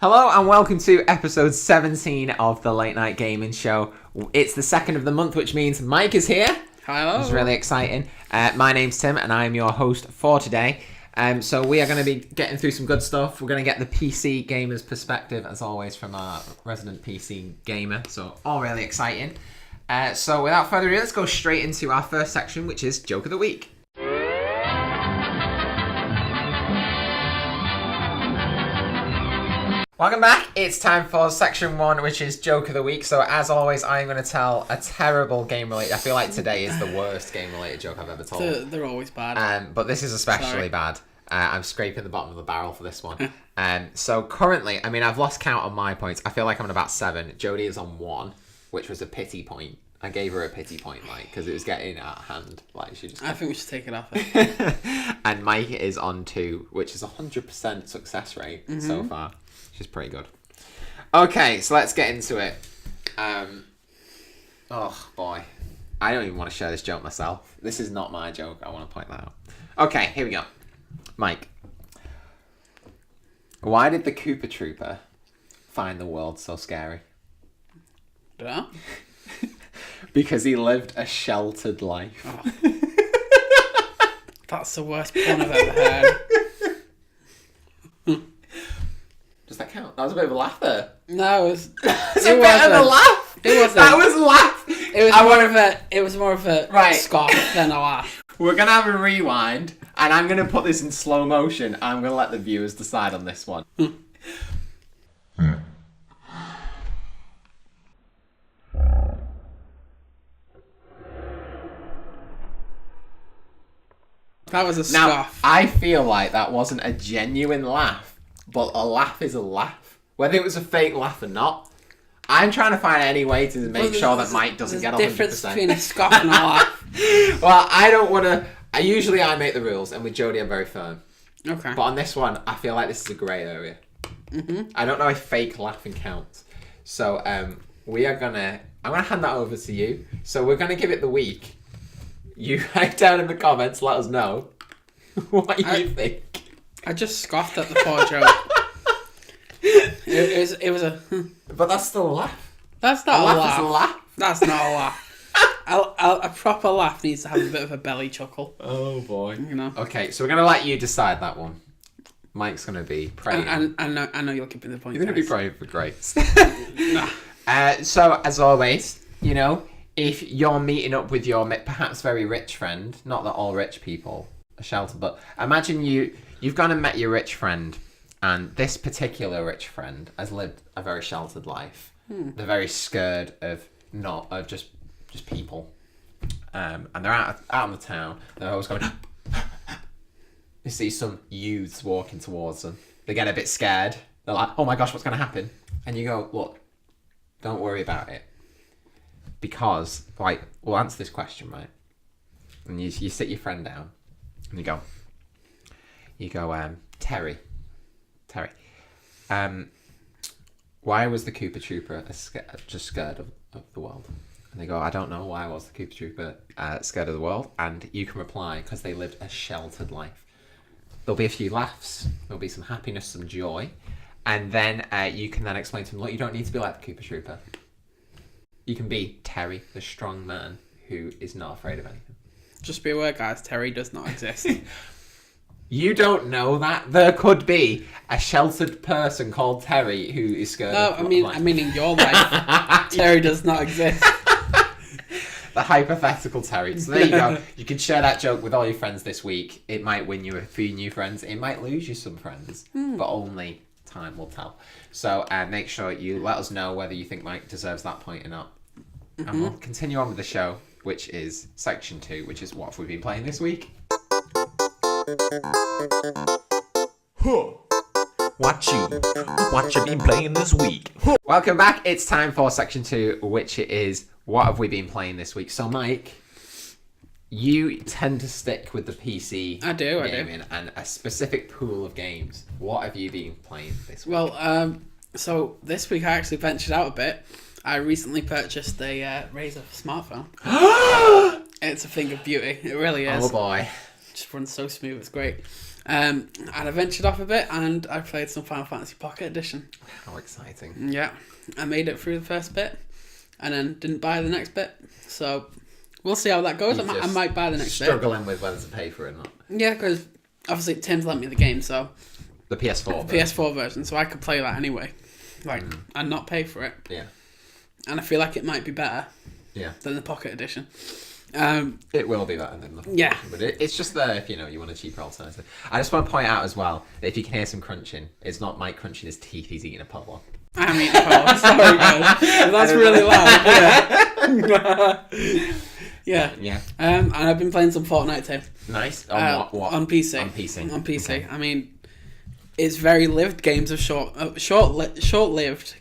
Hello and welcome to episode 17 of the Late Night Gaming Show. It's the second of the month, which means Mike is here. Hello. It's really exciting. My name's Tim and I am your host for today. So we are going to be getting through some good stuff. We're going to get the PC gamer's perspective, as always, from our resident PC gamer. So all really exciting. So without further ado, let's go straight into our first section, which is Joke of the Week. Welcome back. It's time for section 1, which is Joke of the Week. So as always, I'm going to tell a terrible game-related... I feel like today is the worst game-related joke I've ever told. They're always bad. But this is especially bad. I'm scraping the bottom of the barrel for this one. So currently, I mean, I've lost count on my points. I feel like I'm on about 7. Jodie is on 1, which was a pity point. I gave her a pity point, like, because it was getting out of hand. Like, she just... I think we should take it off. And Mike is on 2, which is 100% success rate so far. Which is pretty good. Okay, so let's get into it. Oh, boy. I don't even want to share this joke myself. This is not my joke. I want to point that out. Okay, here we go. Mike. Why did the Koopa Trooper find the world so scary? Yeah? Because he lived a sheltered life. Oh. That's the worst pun I've ever heard. Does that count? That was a bit of a laugh there. No, it was... It's a bit of a laugh. It wasn't. That was a laugh. It was more of a scoff than a laugh. We're going to have a rewind, and I'm going to put this in slow motion. I'm going to let the viewers decide on this one. That was a Now, scoff. I feel like that wasn't a genuine laugh, but a laugh is a laugh. Whether it was a fake laugh or not, I'm trying to find any way to make sure that Mike doesn't get 100%. There's a difference between a scoff and a laugh. Well, I don't want to... Usually I make the rules, and with Jodie I'm very firm. Okay. But on this one, I feel like this is a grey area. I don't know if fake laughing counts. So we are going to... I'm going to hand that over to you. So we're going to give it the week. You write down in the comments, let us know what you think. I just scoffed at the poor joke. It was a... But that's still a laugh. That's not a laugh. Is a laugh. That's not a laugh. A proper laugh needs to have a bit of a belly chuckle. Oh boy. You know. Okay, so we're going to let you decide that one. Mike's going to be praying. I know you're keeping the point. You're going to be praying for grace. Nah. So, as always, you know, if you're meeting up with your perhaps very rich friend, not that all rich people are sheltered, but imagine you've gone and met your rich friend, and this particular rich friend has lived a very sheltered life. They're very scared of just people, and they're out in the town. They're always going. You see some youths walking towards them. They get a bit scared. They're like, "Oh my gosh, what's going to happen?" And you go, "Look, don't worry about it, because like we'll answer this question, right?" And you sit your friend down, and you go, Terry, why was the Koopa Trooper just scared of the world? And they go, I don't know, why was the Koopa Trooper scared of the world? And you can reply, because they lived a sheltered life. There'll be a few laughs, there'll be some happiness, some joy, and then you can then explain to them, look, you don't need to be like the Koopa Trooper. You can be Terry, the strong man who is not afraid of anything. Just be aware, guys, Terry does not exist. You don't know that. There could be a sheltered person called Terry who is scared of life. I mean in your life, Terry does not exist. The hypothetical Terry. So there you go. You can share that joke with all your friends this week. It might win you a few new friends. It might lose you some friends, but only time will tell. So make sure you let us know whether you think Mike deserves that point or not. And we'll continue on with the show, which is section 2, which is what have we been playing this week. What you been playing this week? Welcome back. It's time for section 2, which is what have we been playing this week. So Mike, you tend to stick with the PC gaming and a specific pool of games. What have you been playing this week? Well, so this week I actually ventured out a bit. I recently purchased a Razer smartphone. It's a thing of beauty. It really is. Oh boy. just runs so smooth. It's great. And I ventured off a bit, and I played some Final Fantasy Pocket Edition. How exciting. Yeah, I made it through the first bit, and then didn't buy the next bit. So we'll see how that goes. I might buy the next bit. Struggling with whether to pay for it or not. Yeah, because obviously Tim's lent me the game, so The PS4 the PS4 version, so I could play that anyway, and not pay for it. Yeah. And I feel like it might be better. Yeah. Than the Pocket Edition. It will be better than the Yeah. but it's just there if you want a cheaper alternative. I just want to point out as well that if you can hear some crunching, it's not Mike crunching his teeth, he's eating a polo. I'm eating a polo. Sorry, guys. That's really loud. Yeah. Yeah. And I've been playing some Fortnite too. Nice. On what? On PC. On PC. On PC. Okay. I mean, it's very lived games of short-lived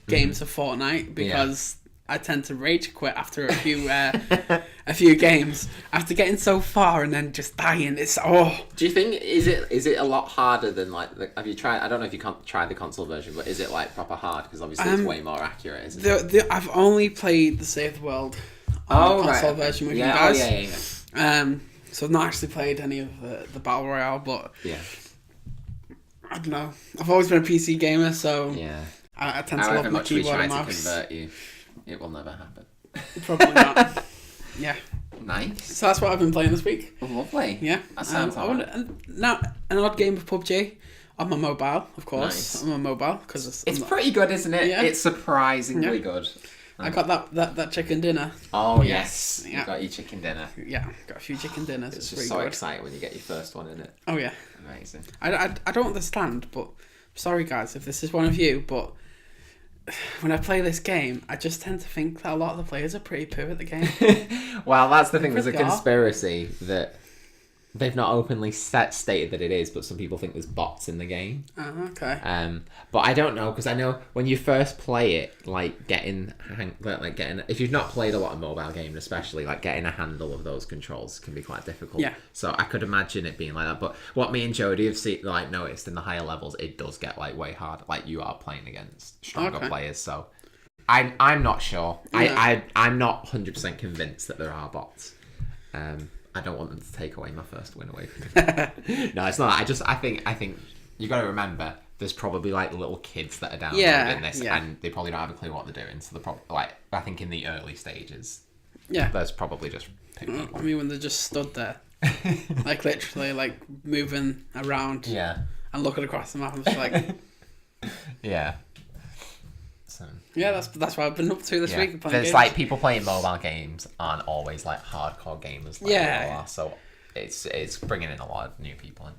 games of Fortnite because I tend to rage quit after a few games after getting so far and then just dying. It's Do you think is it a lot harder than have you tried? I don't know if you can't try the console version, but is it like proper hard? Because obviously it's way more accurate, isn't it? I've only played the Save the World on the console version with you guys. So I've not actually played any of the Battle Royale, but I don't know. I've always been a PC gamer, so I tend to love my keyboard and mouse. To convert you, it will never happen. Probably not. Yeah. Nice. So that's what I've been playing this week. Lovely. Yeah. That sounds now an odd game of PUBG on my mobile, of course. Nice. On my mobile because it's pretty good, isn't it? Yeah. It's surprisingly good. I got that chicken dinner. Oh yes. Yeah. You got your chicken dinner. Yeah, got a few chicken dinners. It's just pretty so good. exciting when you get your first one in it. Oh yeah. Amazing. I don't understand, but sorry guys if this is one of you, but when I play this game, I just tend to think that a lot of the players are pretty poo at the game. Well, that's the thing. There's a really are. conspiracy that they've not openly stated that it is, but some people think there's bots in the game. Oh, okay. But I don't know because I know when you first play it, getting if you've not played a lot of mobile games, especially getting a handle of those controls can be quite difficult. Yeah. So I could imagine it being like that. But what me and Jodie have noticed in the higher levels, it does get way hard. You are playing against stronger players, so I'm not sure. Yeah. I'm not 100% convinced that there are bots. I don't want them to take away my first win away from me. No, it's not. I think you got to remember there's probably little kids that are downloading this and they probably don't have a clue what they're doing. So I think in the early stages, there's probably just people. I mean, when they're just stood there, literally, moving around, and looking across the map, I'm just yeah. So, that's what I've been up to this week. There's people playing mobile games aren't always hardcore gamers. We all are, so it's bringing in a lot of new people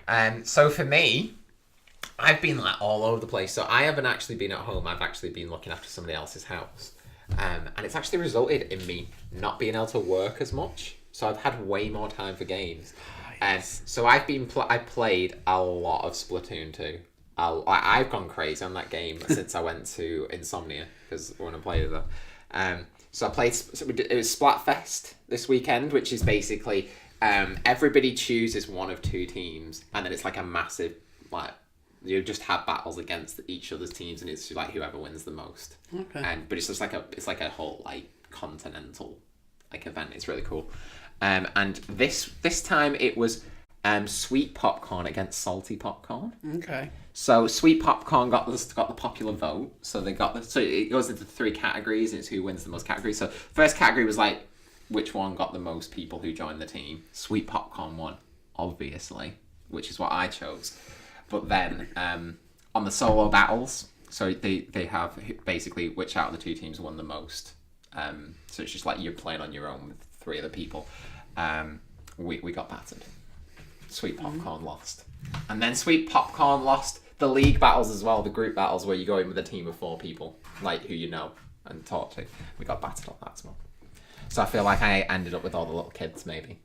in. So for me, I've been all over the place. So I haven't actually been at home. I've actually been looking after somebody else's house, and it's actually resulted in me not being able to work as much. So I've had way more time for games, and so I played a lot of Splatoon 2. I've gone crazy on that game since I went to Insomnia because when I played that. So I played. It was Splatfest this weekend, which is basically everybody chooses one of two teams, and then it's a massive you just have battles against each other's teams, and it's whoever wins the most. Okay. But it's just a whole continental event. It's really cool. And this time it was sweet popcorn against salty popcorn. Okay. So sweet popcorn got the popular vote. So it goes into 3 categories, and it's who wins the most categories. So first category was which one got the most people who joined the team. Sweet popcorn won, obviously, which is what I chose. But then on the solo battles, so they have basically which out of the 2 teams won the most. So it's just you're playing on your own with 3 other people. We got battered. Sweet popcorn lost, and then sweet popcorn lost the league battles as well, the group battles where you go in with a team of 4 people, who you know and talk to. We got battered on that as well. So I feel like I ended up with all the little kids maybe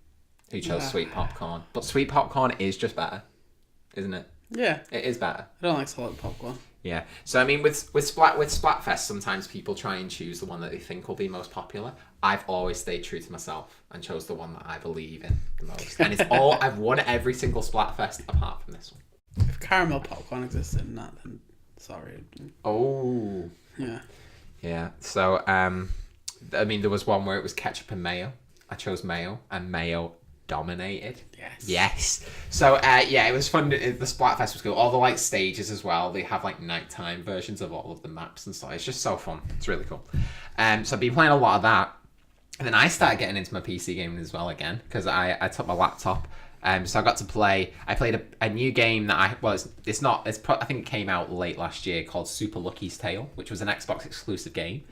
who chose sweet popcorn, but sweet popcorn is just better, isn't it? Yeah, it is better. I don't like salted popcorn. Yeah. So I mean, with Splatfest, sometimes people try and choose the one that they think will be most popular. I've always stayed true to myself and chose the one that I believe in the most. And it's I've won every single Splatfest apart from this one. If caramel popcorn existed in that, then sorry. Oh. Yeah. Yeah. So I mean, there was one where it was ketchup and mayo. I chose mayo, and mayo dominated. Yes. Yes. So it was fun. The Splatfest was cool. All the like stages as well. They have like nighttime versions of all of the maps and stuff. It's just so fun. It's really cool. So I've been playing a lot of that, and then I started getting into my PC gaming as well again because I took my laptop. So I got to play. I played a new game that I think it came out late last year called Super Lucky's Tale, which was an Xbox exclusive game,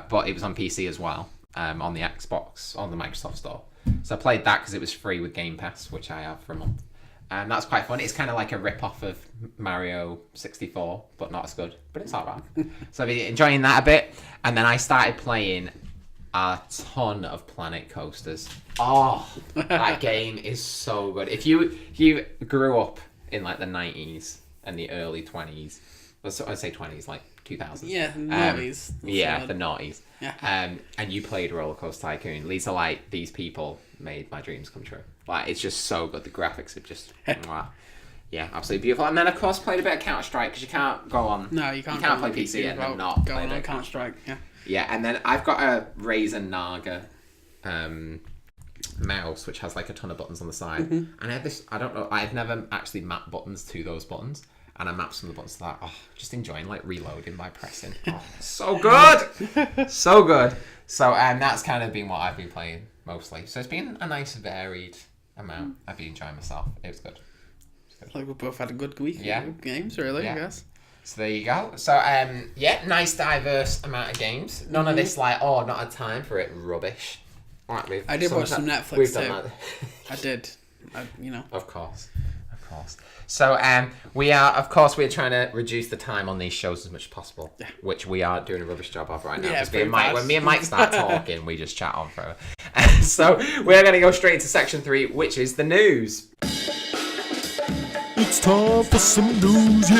but it was on PC as well, on the Xbox on the Microsoft Store. So I played that because it was free with Game Pass, which I have for a month. And that's quite fun. It's kind of like a rip-off of Mario 64, but not as good. But it's alright. So I've been enjoying that a bit. And then I started playing a ton of Planet Coasters. Oh, that game is so good. If you grew up in like the 90s and the early 20s, I'd say 20s, like 2000s. Yeah, the noughties. The noughties. Yeah. And you played Roller Coaster Tycoon. These are like, these people made my dreams come true. Like, it's just so good. The graphics are just, wow. Yeah, absolutely beautiful. And then, of course, played a bit of Counter-Strike because you can't go on. No, you can't play PC and then not play on Counter-Strike. Yeah. Yeah, and then I've got a Razer Naga mouse which has like a ton of buttons on the side, and I have this. I don't know. I've never actually mapped buttons to those buttons, and I mapped some of the buttons to that. Oh, just enjoying like reloading by pressing. Oh, so good, so good. So that's kind of been what I've been playing mostly. So it's been a nice varied amount. I've been enjoying myself. It was good. Like we both had a good week. Of games, really. I guess. So there you go. So nice diverse amount of games. None of this like, oh, not a time for it rubbish. Right, I did watch some Netflix too. I did. Of course. So we're trying to reduce the time on these shows as much as possible, which we are doing a rubbish job of right now. Yeah, when me and Mike start talking, we just chat on forever. So we're going to go straight into section 3, which is the news. It's time for some news,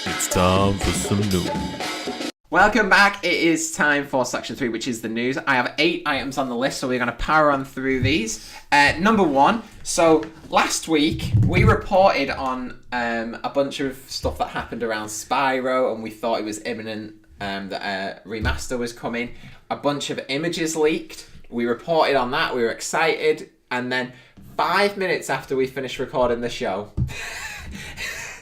It's time for some news. Welcome back. It is time for section 3, which is the news. I have 8 items on the list, so we're going to power on through these. Number 1. So last week we reported on a bunch of stuff that happened around Spyro, and we thought it was imminent that a remaster was coming. A bunch of images leaked. We reported on that. We were excited, and then 5 minutes after we finished recording the show,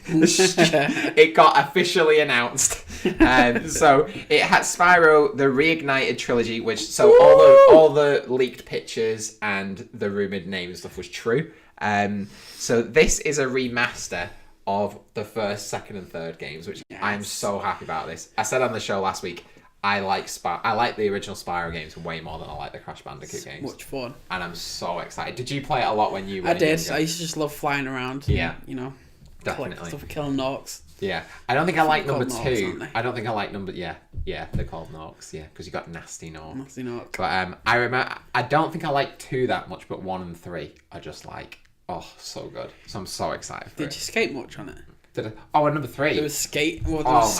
it got officially announced. So it had Spyro the Reignited Trilogy, which all the leaked pictures and the rumored name and stuff was true. So this is a remaster of the first, second, and third games, which I am so happy about. This I said on the show last week. I like the original Spyro games way more than I like the Crash Bandicoot games. Much fun. And I'm so excited. Did you play it a lot when you were I did. I used to just love flying around. Yeah. And, definitely. stuff, killing Norks. Yeah. I don't think I like number 2. Norks, I don't think I like number... Yeah, they're called Norks. Yeah, because you got Nasty Nork. Nasty Nork. But I remember... I don't think I like 2 that much, but 1 and 3 are just like... Oh, so good. So I'm so excited for it. Did you skate much on it? And number 3. There was skating. It was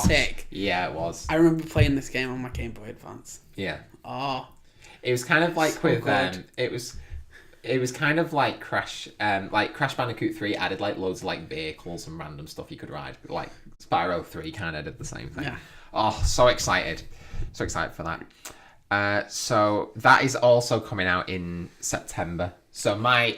sick. Yeah, it was. I remember playing this game on my Game Boy Advance. Yeah. Oh. It was kind of like it was kind of like Crash Bandicoot 3 added like loads of like vehicles and random stuff you could ride. But like Spyro 3 kind of did the same thing. Yeah. Oh, so excited. So excited for that. So that is also coming out in September. So my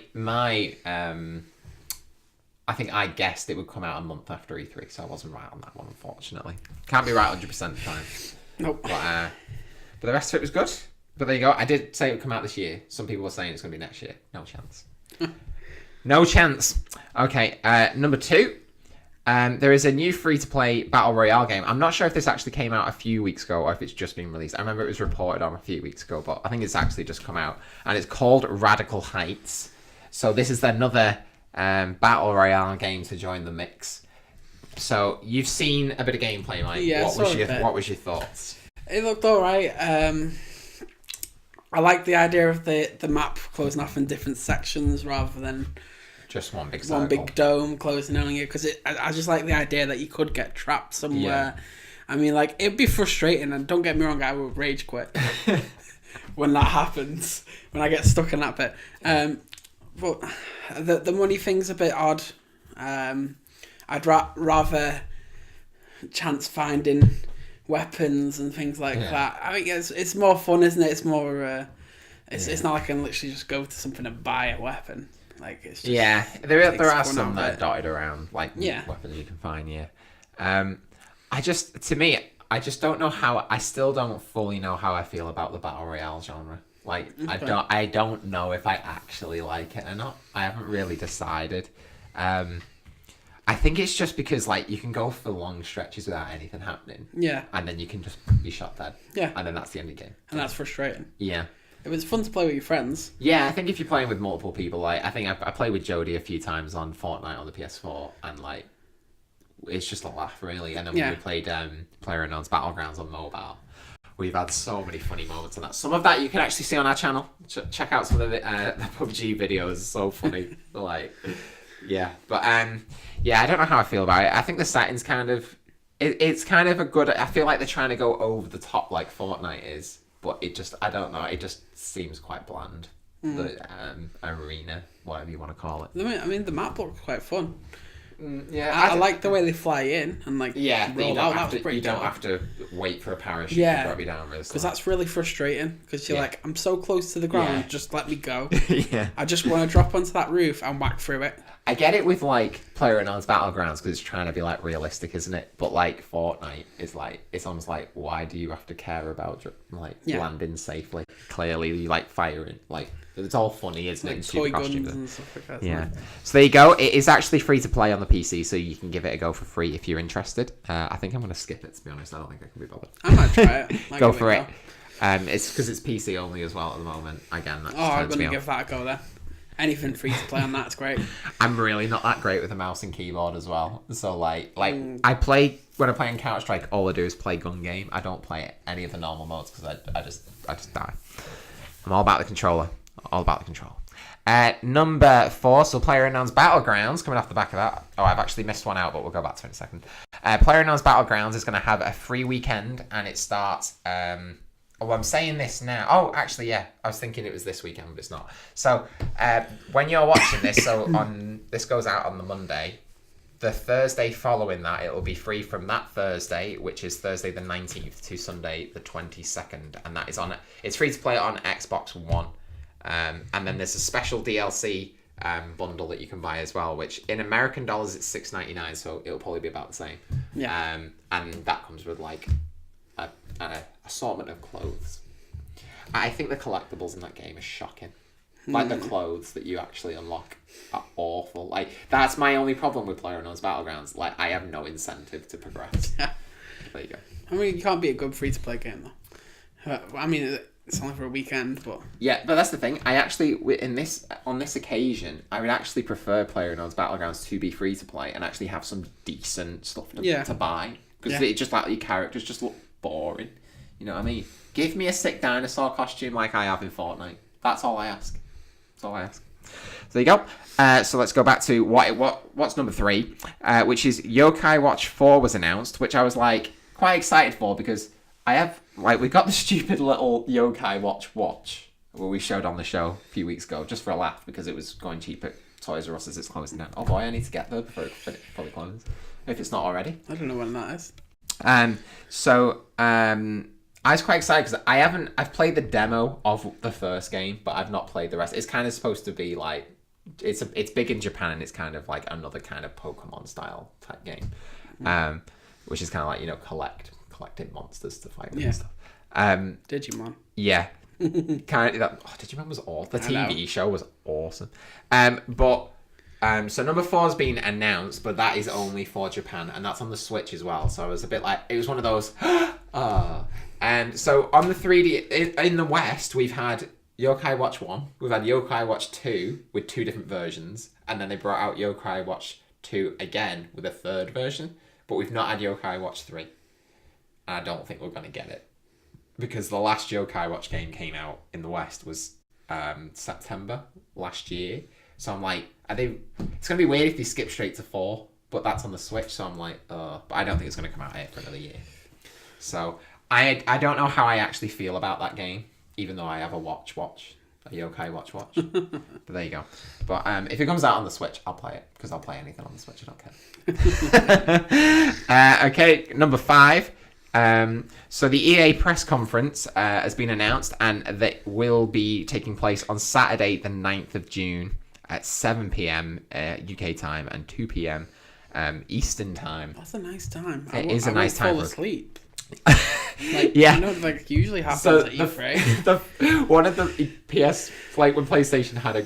I guessed it would come out a month after E3, so I wasn't right on that one, unfortunately. Can't be right 100% of the time. Nope. But the rest of it was good. But there you go. I did say it would come out this year. Some people were saying it's going to be next year. No chance. No chance. Okay, number 2. There is a new free-to-play Battle Royale game. I'm not sure if this actually came out a few weeks ago or if it's just been released. I remember it was reported on a few weeks ago, but I think it's actually just come out. And it's called Radical Heights. So this is another... Battle Royale game to join the mix. So you've seen a bit of gameplay, Mike. Yeah, what was your thoughts? It looked alright. I like the idea of the map closing off in different sections rather than just one big circle. One big dome closing on you, because I just like the idea that you could get trapped somewhere. Yeah. I mean, like, it'd be frustrating, and don't get me wrong, I will rage quit when that happens, when I get stuck in that bit. But the money thing's a bit odd. I'd rather chance finding weapons and things like that. I think it's more fun, isn't it? It's more It's not like I can literally just go to something and buy a weapon. Like it's just, there are some that are dotted around like weapons you can find. I just don't know how. I still don't fully know how I feel about the battle royale genre. Like I don't know if I actually like it or not. I haven't really decided. I think it's just because like you can go for long stretches without anything happening. Yeah. And then you can just be shot dead. Yeah. And then that's the end of the game. And that's frustrating. Yeah. It was fun to play with your friends. Yeah, I think if you're playing with multiple people, like I think I played with Jodie a few times on Fortnite on the PS4, and like it's just a laugh really. And then when we played PlayerUnknown's Battlegrounds on mobile, we've had so many funny moments, and some of that you can actually see on our channel. Check out some of the PUBG videos; so funny. Like, but I don't know how I feel about it. I think the setting's kind of it's kind of a good. I feel like they're trying to go over the top like Fortnite is. But I don't know, it just seems quite bland. The arena, whatever you want to call it. I mean, the map looks quite fun. I like the way they fly in and like roll out. You don't have to wait for a parachute to drop you down. Because that's really frustrating. Because you're like, I'm so close to the ground, just let me go. I just want to drop onto that roof and whack through it. I get it with like PlayerUnknown's Battlegrounds because it's trying to be like realistic, isn't it? But like Fortnite is like, it's almost like, why do you have to care about like landing safely? Clearly, you like firing, like it's all funny, isn't like it? Toy guns and stuff like that. Yeah. So there you go. It is actually free to play on the PC, so you can give it a go for free if you're interested. I think I'm going to skip it, to be honest. I don't think I can be bothered. I might try it. Go for it. It's because it's PC only as well at the moment. Again, that's I'm going to give that a go there. Anything free to play on that's great. I'm really not that great with a mouse and keyboard as well. So like I play when I play in Counter-Strike, all I do is play gun game. I don't play any of the normal modes because I just die. I'm all about the controller. All about the control. Number 4, so PlayerUnknown's Battlegrounds, coming off the back of that. Oh, I've actually missed one out, but we'll go back to it in a second. PlayerUnknown's Battlegrounds is going to have a free weekend, and it starts... I'm saying this now. Oh, actually, I was thinking it was this weekend, but it's not. So, when you're watching this, this goes out on the Monday. The Thursday following that, it will be free from that Thursday, which is Thursday the 19th, to Sunday the 22nd, and that is on. It's free to play on Xbox One. And then there's a special DLC bundle that you can buy as well, which in American dollars it's $6.99, so it'll probably be about the same. Yeah. And that comes with like an assortment of clothes. I think the collectibles in that game are shocking. Like the clothes that you actually unlock are awful. Like that's my only problem with PlayerUnknown's Battlegrounds. Like I have no incentive to progress. There you go. I mean, you can't be a good free to play game though. I mean, it's only for a weekend, but but that's the thing. I actually on this occasion, I would actually prefer PlayerUnknown's Battlegrounds to be free to play and actually have some decent stuff to buy because it just like your characters just look boring. You know what I mean? Give me a sick dinosaur costume like I have in Fortnite. That's all I ask. So there you go. So let's go back to what's number 3, which is Yokai Watch 4 was announced, which I was like quite excited for because I have we got the stupid little Yokai Watch where we showed on the show a few weeks ago just for a laugh because it was going cheap at Toys R Us as it's closing down. Oh boy, I need to get there before it closes if it's not already. I don't know when that is. I was quite excited because I've played the demo of the first game, but I've not played the rest. It's kind of supposed to be like, it's big in Japan and it's kind of like another kind of Pokemon style type game, which is kind of like, collecting monsters to fight with and stuff. Digimon. Yeah. Digimon was awesome. The TV show was awesome. So number 4 has been announced, but that is only for Japan, and that's on the Switch as well. So I was a bit like, it was one of those, so on the 3D, in the West, we've had Yokai Watch 1, we've had Yokai Watch 2 with 2 different versions, and then they brought out Yokai Watch 2 again with a 3rd version, but we've not had Yokai Watch 3. And I don't think we're going to get it. Because the last Yokai Watch game came out in the West was September last year. So I'm like, it's going to be weird if they skip straight to 4, but that's on the Switch, so I'm like, but I don't think it's going to come out here for another year. So I don't know how I actually feel about that game, even though I have a Yokai Watch. But there you go. But if it comes out on the Switch, I'll play it, because I'll play anything on the Switch, I don't care. Okay, number 5. So the EA press conference has been announced, and that will be taking place on Saturday, the 9th of June at 7 p.m. UK time and 2 p.m. Eastern time. That's a nice time. It is a nice time. Fall asleep. Yeah, I know, usually happens at E3. One of the when PlayStation had a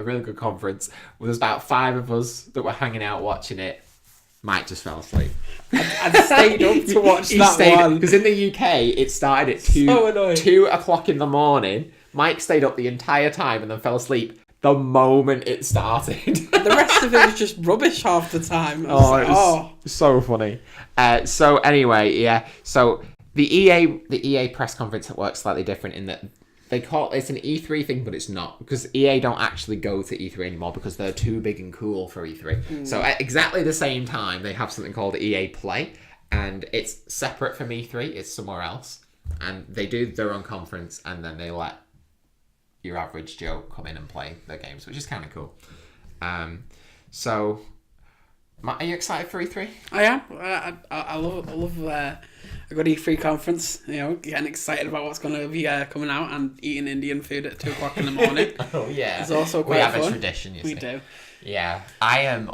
really good conference, there was about 5 of us that were hanging out watching it. Mike just fell asleep. I stayed up to watch that one. Because in the UK, it started at 2 o'clock in the morning. Mike stayed up the entire time and then fell asleep the moment it started. The rest of it was just rubbish half the time. It was so funny. So anyway, yeah. So the EA press conference works slightly different in that they call it's an E3 thing, but it's not, because EA don't actually go to E3 anymore because they're too big and cool for E3. So at exactly the same time, they have something called EA Play, and it's separate from E3. It's somewhere else, and they do their own conference, and then they let your average Joe come in and play their games, which is kind of cool. So, Matt, are you excited for E3? I am. I love a good E3 conference. Getting excited about what's going to be coming out and eating Indian food at 2 o'clock in the morning. Oh yeah, it's also quite we have fun. A tradition. We do. Yeah, I am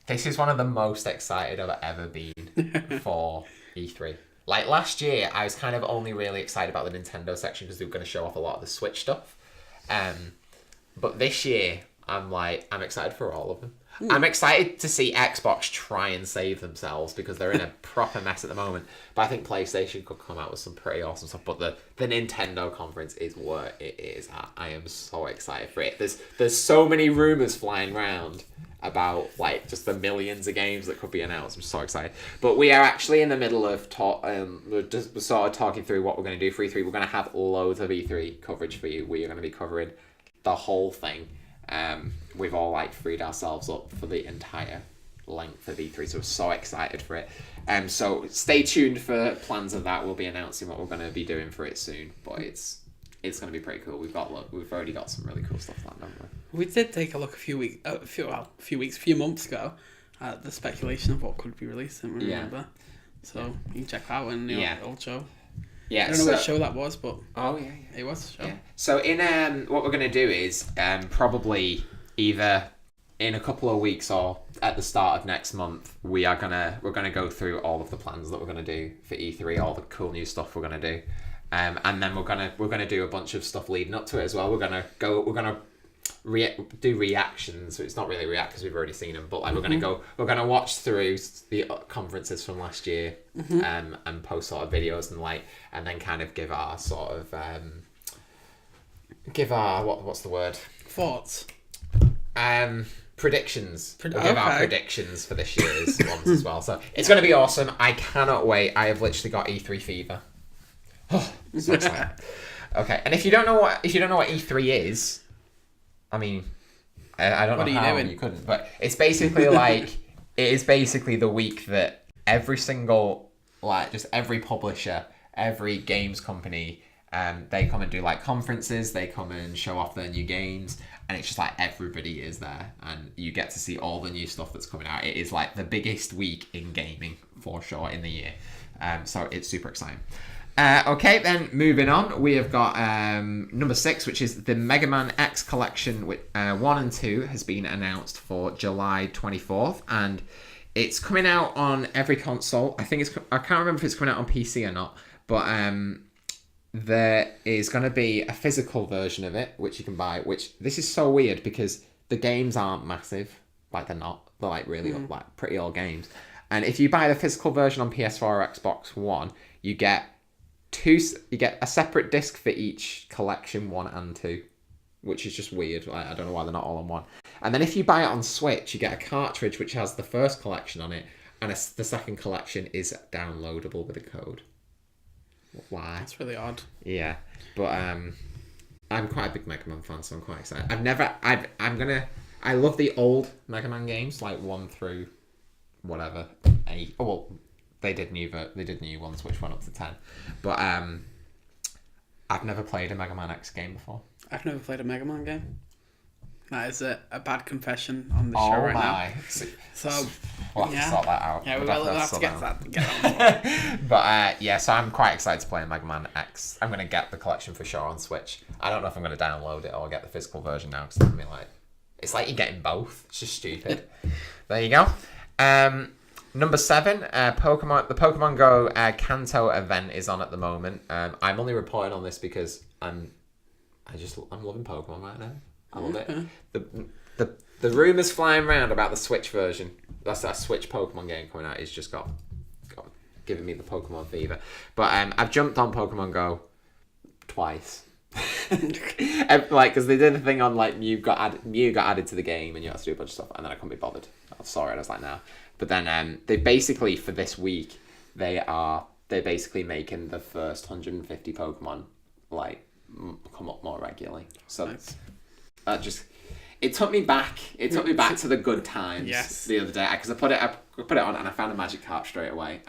this is one of the most excited I've ever been for E3. Like last year, I was kind of only really excited about the Nintendo section because they were going to show off a lot of the Switch stuff. But this year, I'm excited for all of them. I'm excited to see Xbox try and save themselves because they're in a proper mess at the moment. But I think PlayStation could come out with some pretty awesome stuff. But the Nintendo conference is where it is at. I am so excited for it. There's so many rumors flying around about just the millions of games that could be announced. I'm so excited. But we are actually in the middle of we're sort of talking through what we're going to do for E3. We're going to have loads of E3 coverage for you. We are going to be covering the whole thing. We've all freed ourselves up for the entire length of E3, so we're so excited for it. So stay tuned for plans of that. We'll be announcing what we're going to be doing for it soon, but it's going to be pretty cool. We've already got some really cool stuff planned, haven't we? We did take a look a few months ago at the speculation of what could be released, and remember. Yeah. So you can check that out in the old show. Yeah, I don't know what show that was, but it was a show. Yeah. So in what we're gonna do is probably either in a couple of weeks or at the start of next month, we're gonna go through all of the plans that we're gonna do for E3, all the cool new stuff we're gonna do, and then we're gonna do a bunch of stuff leading up to it as well. We're gonna do reactions. So it's not really react because we've already seen them, but we're gonna watch through the conferences from last year, and post sort of videos and then kind of give our sort of what's the word? Thoughts. Predictions. We'll give our predictions for this year's ones as well. So it's gonna be awesome. I cannot wait. I have literally got E3 fever. Oh, so excited. Okay, and if you don't know what E3 is, I mean, I don't know how you couldn't, but it's basically it is basically the week that every single just every publisher, every games company, they come and do conferences, they come and show off their new games, and it's just everybody is there, and you get to see all the new stuff that's coming out. It is the biggest week in gaming for sure in the year, so it's super exciting. Okay, then moving on, we have got number 6, which is the Mega Man X Collection. 1 and 2 has been announced for July 24th, and it's coming out on every console. I can't remember if it's coming out on PC or not, but there is going to be a physical version of it, which you can buy, which this is so weird because the games aren't massive. They're not. They're really pretty old games. And if you buy the physical version on PS4 or Xbox One, you get a separate disc for each collection, 1 and 2, which is just weird. I don't know why they're not all on one. And then if you buy it on Switch, you get a cartridge which has the first collection on it, and the second collection is downloadable with a code. Why? That's really odd. Yeah, but I'm quite a big Mega Man fan, so I'm quite excited. I love the old Mega Man games, 1 through whatever 8. Oh well. They did new ones which went up to 10, but I've never played a Mega Man X game before. I've never played a Mega Man game. That is a bad confession on the show right now. So we'll have to sort that out. Yeah, we'll have to get that. But so I'm quite excited to play Mega Man X. I'm going to get the collection for sure on Switch. I don't know if I'm going to download it or get the physical version now because it's like you're getting both. It's just stupid. There you go. Number 7, Pokemon. The Pokemon Go Kanto event is on at the moment. I'm only reporting on this because I'm loving Pokemon right now. I love it. The rumours flying around about the Switch version. That's that Switch Pokemon game coming out. It's just got giving me the Pokemon fever. But I've jumped on Pokemon Go twice. Because they did a thing on Mew got added to the game and you had to do a bunch of stuff, and then I couldn't be bothered. I was sorry, I was like, nah. But then they basically for this week they're basically making the first 150 Pokemon come up more regularly. So nice. It took me back. It took me back to the good times the other day because I put it on and I found a magic carp straight away.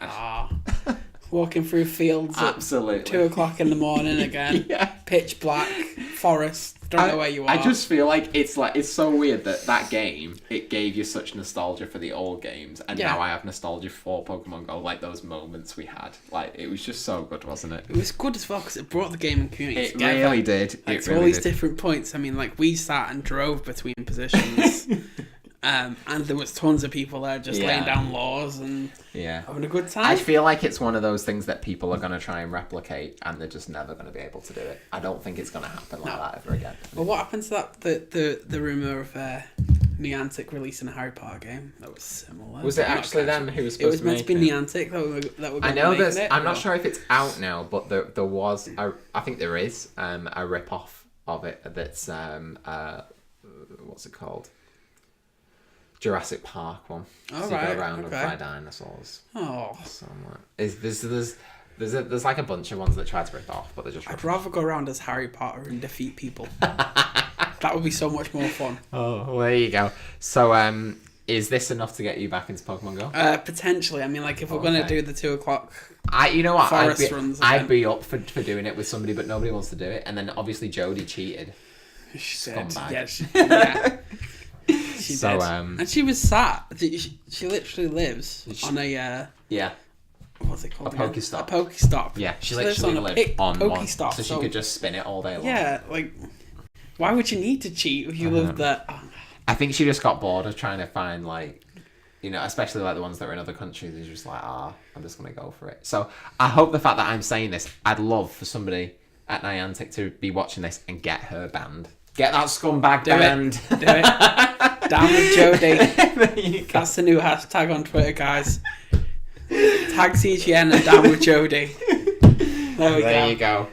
Walking through fields absolutely at 2 o'clock in the morning again. Pitch black forest. Don't know where you are. I just feel like it's so weird that game it gave you such nostalgia for the old games, and now I have nostalgia for Pokemon Go. Like those moments we had, it was just so good, wasn't it? It was good as well because it brought the gaming community together. It really did. All these different points. I mean, we sat and drove between positions. And there was tons of people there just laying down laws and having a good time. I feel like it's one of those things that people are going to try and replicate and they're just never going to be able to do it. I don't think it's going to happen like that ever again. Well, what happens to that? The rumour of Niantic releasing a Harry Potter game that was similar. Was it actually them who was supposed to make it? It was meant to be Niantic that were I know there's. I'm not sure if it's out now, but there was. I think there is a rip-off of it that's what's it called? Jurassic Park one. Oh, so you go around and fly dinosaurs. Oh. So there's like a bunch of ones that try to rip off, but they're just. I'd rather go around as Harry Potter and defeat people. That would be so much more fun. Oh, well, there you go. So, is this enough to get you back into Pokemon Go? Potentially. I mean, if we're gonna do the 2 o'clock. You know what? I'd be up for doing it with somebody, but nobody wants to do it. And then obviously Jodie cheated. She did. Yeah. She did. And she was sat. She literally lives on a what's it called? A Pokestop. A Pokestop. Yeah, she literally lived on one, so she could just spin it all day long. Yeah, why would you need to cheat if you lived there? I think she just got bored of trying to find especially the ones that are in other countries. She's just like, I'm just gonna go for it. So I hope the fact that I'm saying this, I'd love for somebody at Niantic to be watching this and get her banned. Get that scumbag banned. Do it. Down with Jodie. That's the new hashtag on Twitter, guys. Tag CGN and down with Jodie. There you go.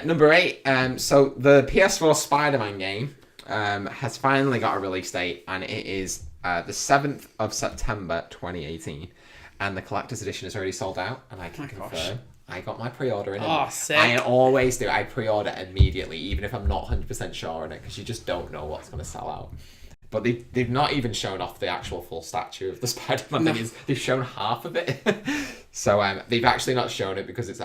Number 8. So the PS4 Spider-Man game has finally got a release date, and it is the 7th of September 2018. And the collector's edition is already sold out, and I can confirm. I got my pre-order in it. Oh, sick. I always do. I pre-order immediately, even if I'm not 100% sure on it, because you just don't know what's going to sell out. But they've not even shown off the actual full statue of the Spider-Man thing. They've shown half of it. So they've actually not shown it because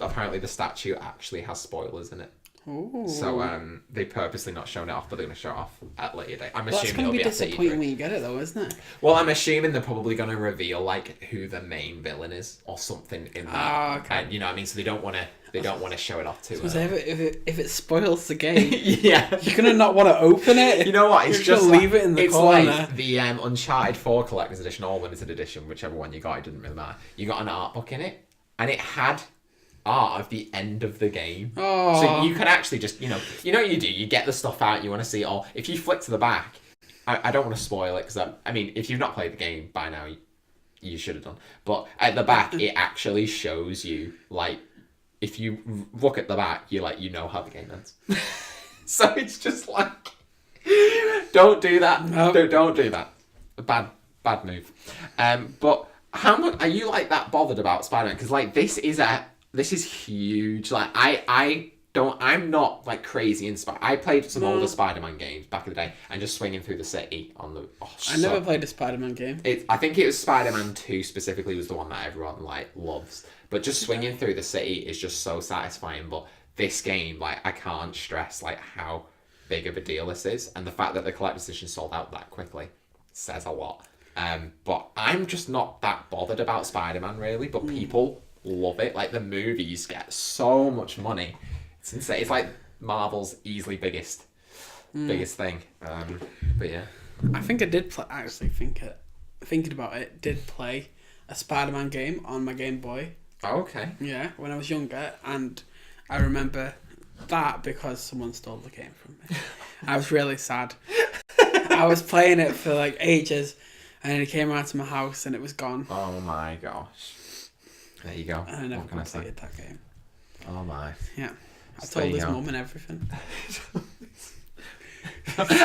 apparently the statue actually has spoilers in it. Ooh. So they purposely not shown it off, but they're going to show it off at a later date. I'm assuming that's going to be disappointing when you get it, though, isn't it? Well, I'm assuming they're probably going to reveal who the main villain is or something in that. Okay. And, you know what I mean? So they don't want to show it off too. So if it spoils the game, yeah, you're gonna not want to open it. You know what? It's just leave it in the corner. It's like the Uncharted 4 Collector's Edition or Limited Edition, whichever one you got. It didn't really matter. You got an art book in it, and it had art of the end of the game. Oh. So you can actually just you know what you do. You get the stuff out you want to see, or if you flick to the back. I don't want to spoil it because I mean, if you've not played the game by now, you should have done. But at the back, it actually shows you if you look at the back, you know how the game ends. So it's just don't do that. No. Don't do that. Bad move. But how much are you that bothered about Spider-Man? Because this is huge. I'm not crazy inspired. I played some older Spider-Man games back in the day and just swinging through the city on the. I never played a Spider-Man game. I think it was Spider-Man 2 specifically was the one that everyone loves. But just swinging through the city is just so satisfying. But this game, I can't stress how big of a deal this is, and the fact that the collector's edition sold out that quickly says a lot. But I'm just not that bothered about Spider-Man really, but people love it. Like the movies get so much money. It's insane. It's like Marvel's easily biggest thing. But yeah. I think I did play, actually thinking about it, did play a Spider-Man game on my Game Boy. Oh, okay. Yeah, when I was younger, and I remember that because someone stole the game from me. I was really sad. I was playing it for like ages, and then it came around to my house and it was gone. Oh my gosh. There you go. And I never completed that game. Oh my. Yeah. I told his mum and everything.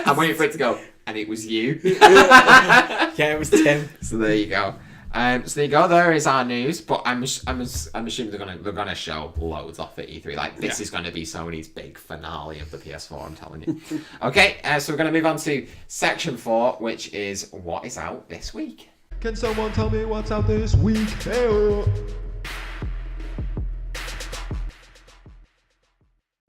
I'm waiting for it to go, and it was you. Yeah, it was Tim. So there you go. So there you go. There is our news, but I'm assuming they're gonna show loads off at E3. Like this is gonna be Sony's big finale of the PS4. I'm telling you. Okay, so we're gonna move on to section 4, which is what is out this week. Can someone tell me what's out this week? Hey-oh.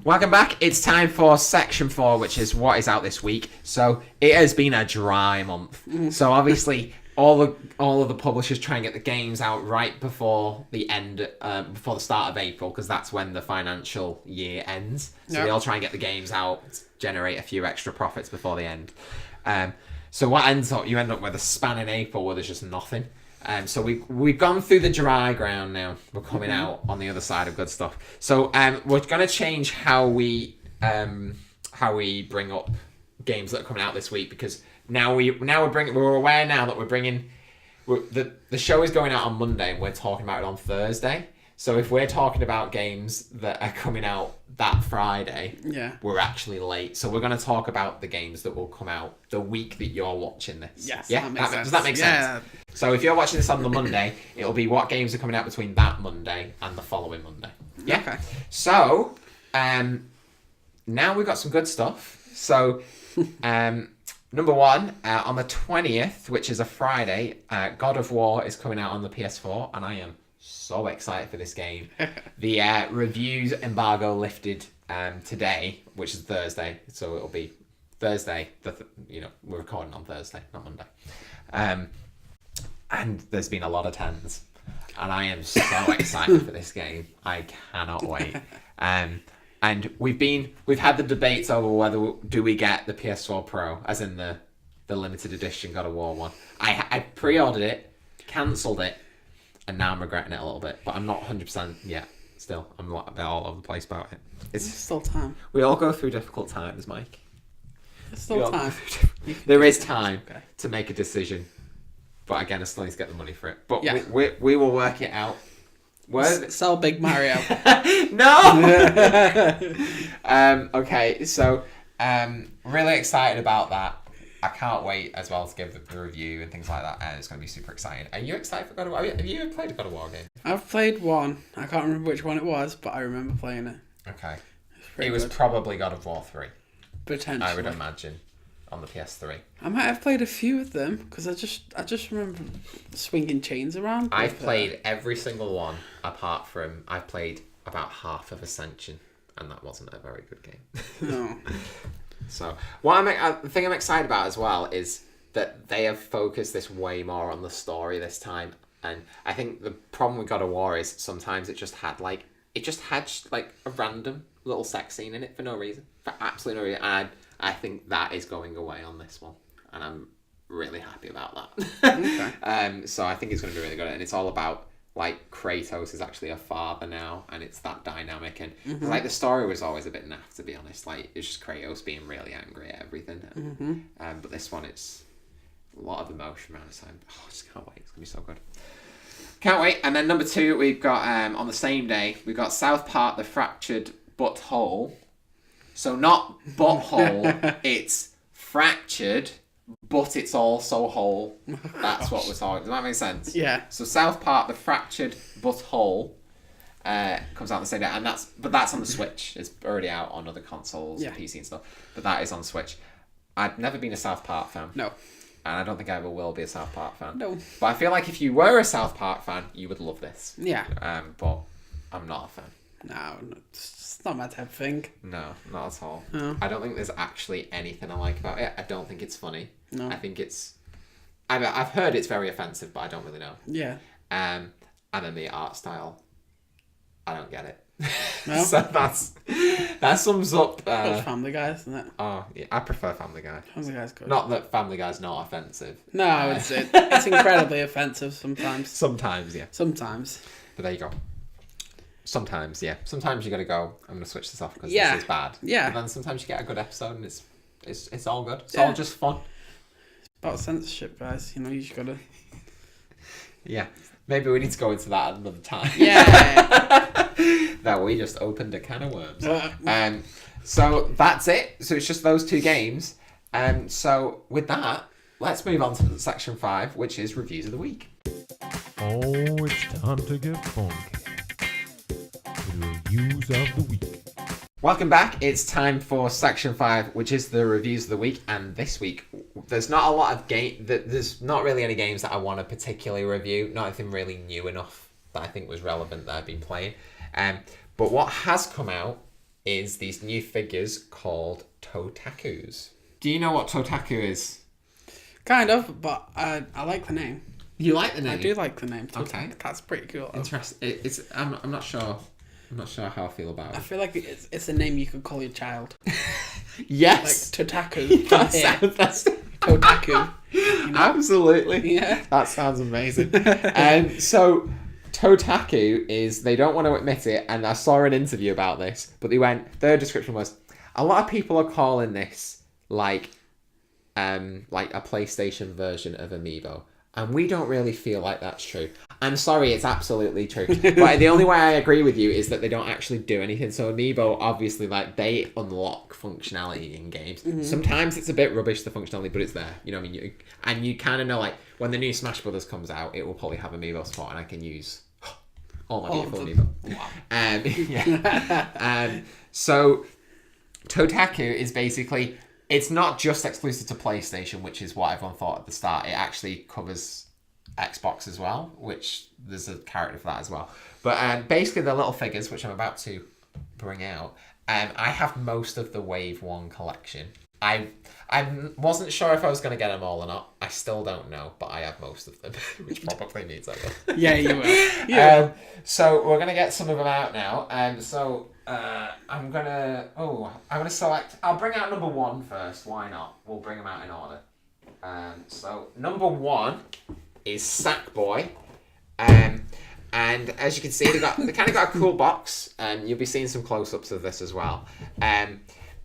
Welcome back. It's time for section 4, which is what is out this week. So it has been a dry month. So obviously all of the publishers try and get the games out right before the before the start of April, because that's when the financial year ends. So they all try and get the games out, generate a few extra profits before the end. So what you end up with a span in April where there's just nothing. So we've gone through the dry ground now. We're coming out on the other side of good stuff. So we're going to change how we bring up games that are coming out this week, because we're aware now that the show is going out on Monday and we're talking about it on Thursday. So if we're talking about games that are coming out that Friday, we're actually late. So we're going to talk about the games that will come out the week that you're watching this. Yes, yeah, does that make sense? So if you're watching this on the Monday, it'll be what games are coming out between that Monday and the following Monday. Yeah. Okay. So now we've got some good stuff. So number one, on the 20th, which is a Friday, God of War is coming out on the PS4, and I am so excited for this game. The reviews embargo lifted today, which is Thursday, so it'll be Thursday. We're recording on Thursday, not Monday. And there's been a lot of 10s, and I am so excited for this game. I cannot wait. And we've had the debates over whether do we get the PS4 Pro, as in the limited edition God of War one. I pre-ordered it, cancelled it, and now I'm regretting it a little bit, but I'm not 100% yet. Still, I'm a bit all over the place about it. It's still time. We all go through difficult times, Mike. There's still time. There is time to make a decision, but again, I still need to get the money for it. But we will work it out. Sell Big Mario. No. Okay, so really excited about that. I can't wait as well to give the review and things like that, and it's going to be super exciting. Are you excited for God of War? Have you ever played a God of War game? I've played one. I can't remember which one it was, but I remember playing it. Okay. It was probably God of War 3. Potentially. I would imagine, on the PS3. I might have played a few of them, because I just remember swinging chains around. I've played every single one, apart from I've played about half of Ascension, and that wasn't a very good game. No. So, the thing I'm excited about as well is that they have focused this way more on the story this time. And I think the problem with God of War is sometimes it just had a random little sex scene in it for no reason. For absolutely no reason. And I think that is going away on this one. And I'm really happy about that. Okay. So I think it's going to be really good. And it's all about, like, Kratos is actually a father now, and it's that dynamic. And like the story was always a bit naff, to be honest. Like, it's just Kratos being really angry at everything. But this one, it's a lot of emotion around the time. Oh, I just can't wait. It's gonna be so good. Can't wait. And then number 2, we've got on the same day, we've got South Park: The Fractured Butthole. So not butthole, it's fractured, but it's also whole. That's what we're talking. Does that make sense? Yeah. So South Park: The Fractured Butthole comes out on the same day, and that's on the Switch. It's already out on other consoles, and PC and stuff. But that is on Switch. I've never been a South Park fan. No. And I don't think I ever will be a South Park fan. No. But I feel like if you were a South Park fan, you would love this. Yeah. But I'm not a fan. No, it's not my type of thing. No, not at all. No. I don't think there's actually anything I like about it. I don't think it's funny. No. I think it's... I've heard it's very offensive, but I don't really know. Yeah. And then the art style, I don't get it. No? So that sums up... It's Family Guy, isn't it? Oh, yeah, I prefer Family Guy. Family Guy's good. Not that Family Guy's not offensive. No, it's incredibly offensive sometimes. Sometimes, yeah. Sometimes. But there you go. Sometimes, yeah. Sometimes you gotta go, I'm gonna switch this off because Yeah. this is bad. Yeah. And then sometimes you get a good episode and it's all good. It's Yeah. all just fun. About censorship, guys. You just gotta... Yeah. Maybe we need to go into that another time. Yeah. That we just opened a can of worms. So that's it. So it's just those two games. So with that, let's move on to section 5, which is reviews of the week. Oh, it's time to get funky. The reviews of the week. Welcome back. It's time for section 5, which is the reviews of the week. And this week, there's not a lot of there's not really any games that I want to particularly review. Not anything really new enough that I think was relevant that I've been playing. But what has come out is these new figures called Totakus. Do you know what Totaku is? Kind of, but I like the name. You like the name? I do like the name. Okay. That's pretty cool. Interesting. I'm not sure. I'm not sure how I feel about I it. feel like it's a name you could call your child. Yes. Like Totaku. That's Totaku. Absolutely. Yeah. That sounds amazing. So Totaku is, they don't want to admit it, and I saw an interview about this, but their description was, a lot of people are calling this like a PlayStation version of Amiibo. And we don't really feel like that's true. I'm sorry, it's absolutely true. But the only way I agree with you is that they don't actually do anything. So Amiibo, obviously, they unlock functionality in games. Mm-hmm. Sometimes it's a bit rubbish, the functionality, but it's there. You know what I mean? And you kind of know, when the new Smash Brothers comes out, it will probably have Amiibo support, and I can use all my beautiful Amiibo. Wow. So Totaku is basically... It's not just exclusive to PlayStation, which is what everyone thought at the start. It actually covers Xbox as well, which there's a character for that as well. But basically, the little figures, which I'm about to bring out, I have most of the Wave 1 collection. I wasn't sure if I was going to get them all or not. I still don't know, but I have most of them, which probably means I will. Yeah, you will. So we're going to get some of them out now. I'm gonna select. I'll bring out number 1 first. Why not? We'll bring them out in order. So number 1 is Sackboy, and as you can see, they kind of got a cool box, and you'll be seeing some close-ups of this as well.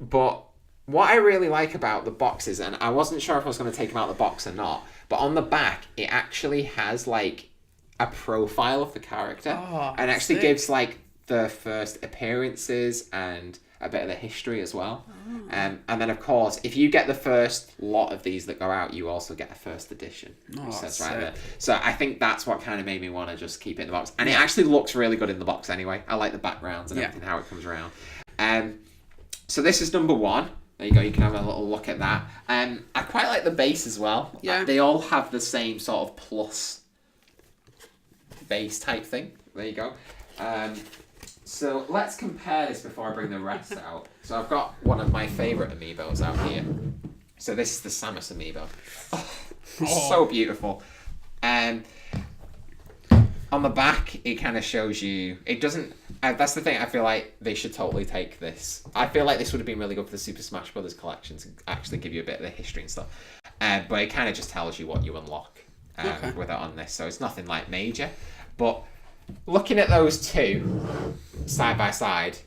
But what I really like about the boxes, and I wasn't sure if I was going to take them out of the box or not, but on the back it actually has a profile of the character, and actually gives the first appearances and a bit of the history as well. And then, of course, if you get the first lot of these that go out, you also get a first edition. Which says right there. So I think that's what kind of made me want to just keep it in the box. And it actually looks really good in the box anyway. I like the backgrounds and everything, how it comes around. So this is number 1. There you go, you can have a little look at that. I quite like the base as well. Yeah. They all have the same sort of plus base type thing. There you go. So let's compare this before I bring the rest out. So I've got one of my favourite Amiibos out here. So this is the Samus Amiibo. So beautiful. On the back, it kind of shows you... It doesn't... that's the thing, I feel like they should totally take this. I feel like this would have been really good for the Super Smash Brothers collection to actually give you a bit of the history and stuff. But it kind of just tells you what you unlock with it on this. So it's nothing major. But... Looking at those two side by side,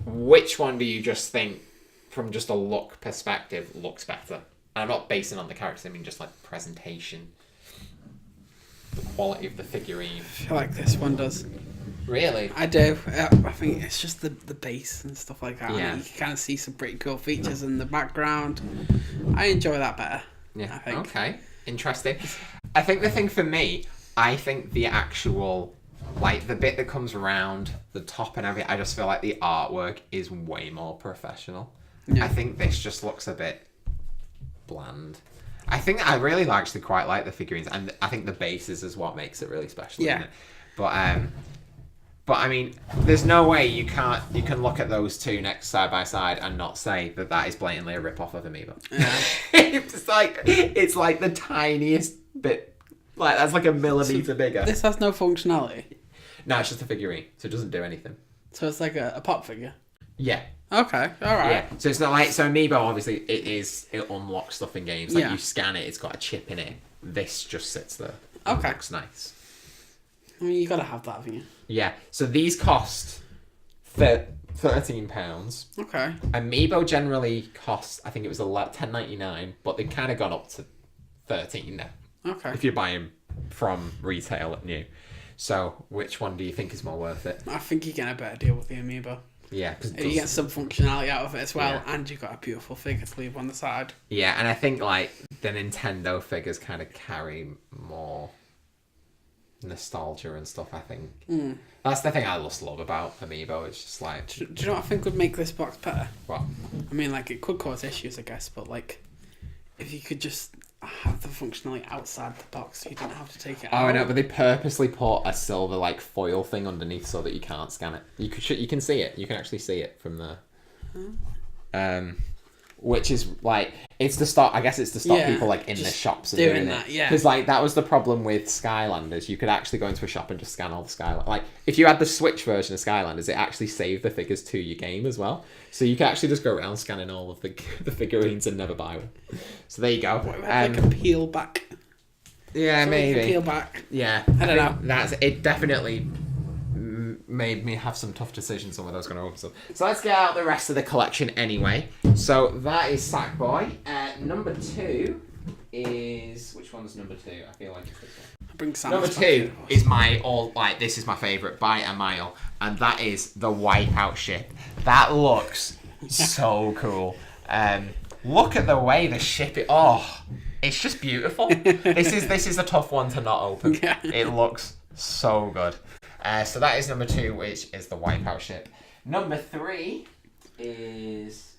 which one do you just think, from just a look perspective, looks better? And I'm not basing on the characters, I mean just presentation, the quality of the figurine. I feel like this one does. Really? I do. I think it's just the base and stuff like that. Yeah. You can kind of see some pretty cool features in the background. I enjoy that better. Yeah. I think. Okay. Interesting. I think the thing for me, I think the actual... the bit that comes around the top and everything, I just feel like the artwork is way more professional. Yeah. I think this just looks a bit bland. I think I really actually quite like the figurines, and I think the bases is what makes it really special. Yeah. Isn't it? But But I mean, there's no way you can look at those two next side by side and not say that is blatantly a rip off of Amiibo. Yeah. it's like the tiniest bit, like that's like a millimeter bigger. This has no functionality. No, it's just a figurine, so it doesn't do anything. So it's like a pop figure. Yeah. Okay. All right. Yeah. So it's not like Amiibo. Obviously, it unlocks stuff in games. Like you scan it, it's got a chip in it. This just sits there. Okay. Looks nice. I mean, you gotta have that, haven't you? Yeah. So these cost £13. Okay. Amiibo generally costs, I think it was $10.99, but they've kind of gone up to $13 now. Okay. If you buy them from retail at new. So which one do you think is more worth it? I think you get a better deal with the Amiibo. Yeah, because you get some functionality out of it as well, and you got a beautiful figure to leave on the side. Yeah, and I think like the Nintendo figures kind of carry more nostalgia and stuff. I think that's the thing I just love about Amiibo. It's just like, do you know what I think would make this box better? What? I mean, like it could cause issues, I guess, but like if you could just have the functionality outside the box, you don't have to take it out. Oh, I know, but they purposely put a silver like foil thing underneath so that you can't scan it. You can see it. You can actually see it from there. Which is like, it's to stop. I guess it's to stop people like in the shops and doing that. Yeah, because like that was the problem with Skylanders. You could actually go into a shop and just scan all the Skylanders. Like if you had the Switch version of Skylanders, it actually saved the figures to your game as well. So you can actually just go around scanning all of the figurines and never buy one. So there you go. Like a peel back. Yeah, maybe peel back. Yeah, I don't know. That's it. Definitely made me have some tough decisions on whether I was going to open some. So let's get out the rest of the collection anyway. So that is Sackboy. Number 2 is... Which one's number 2? I feel like it's this one. Bring Sam number 2 is this is my favourite by a mile, and that is the Wipeout ship. That looks so cool. Look at the way the ship is... Oh, it's just beautiful. This is a tough one to not open. Yeah. It looks so good. So that is number 2, which is the Wipeout ship. Number 3 is...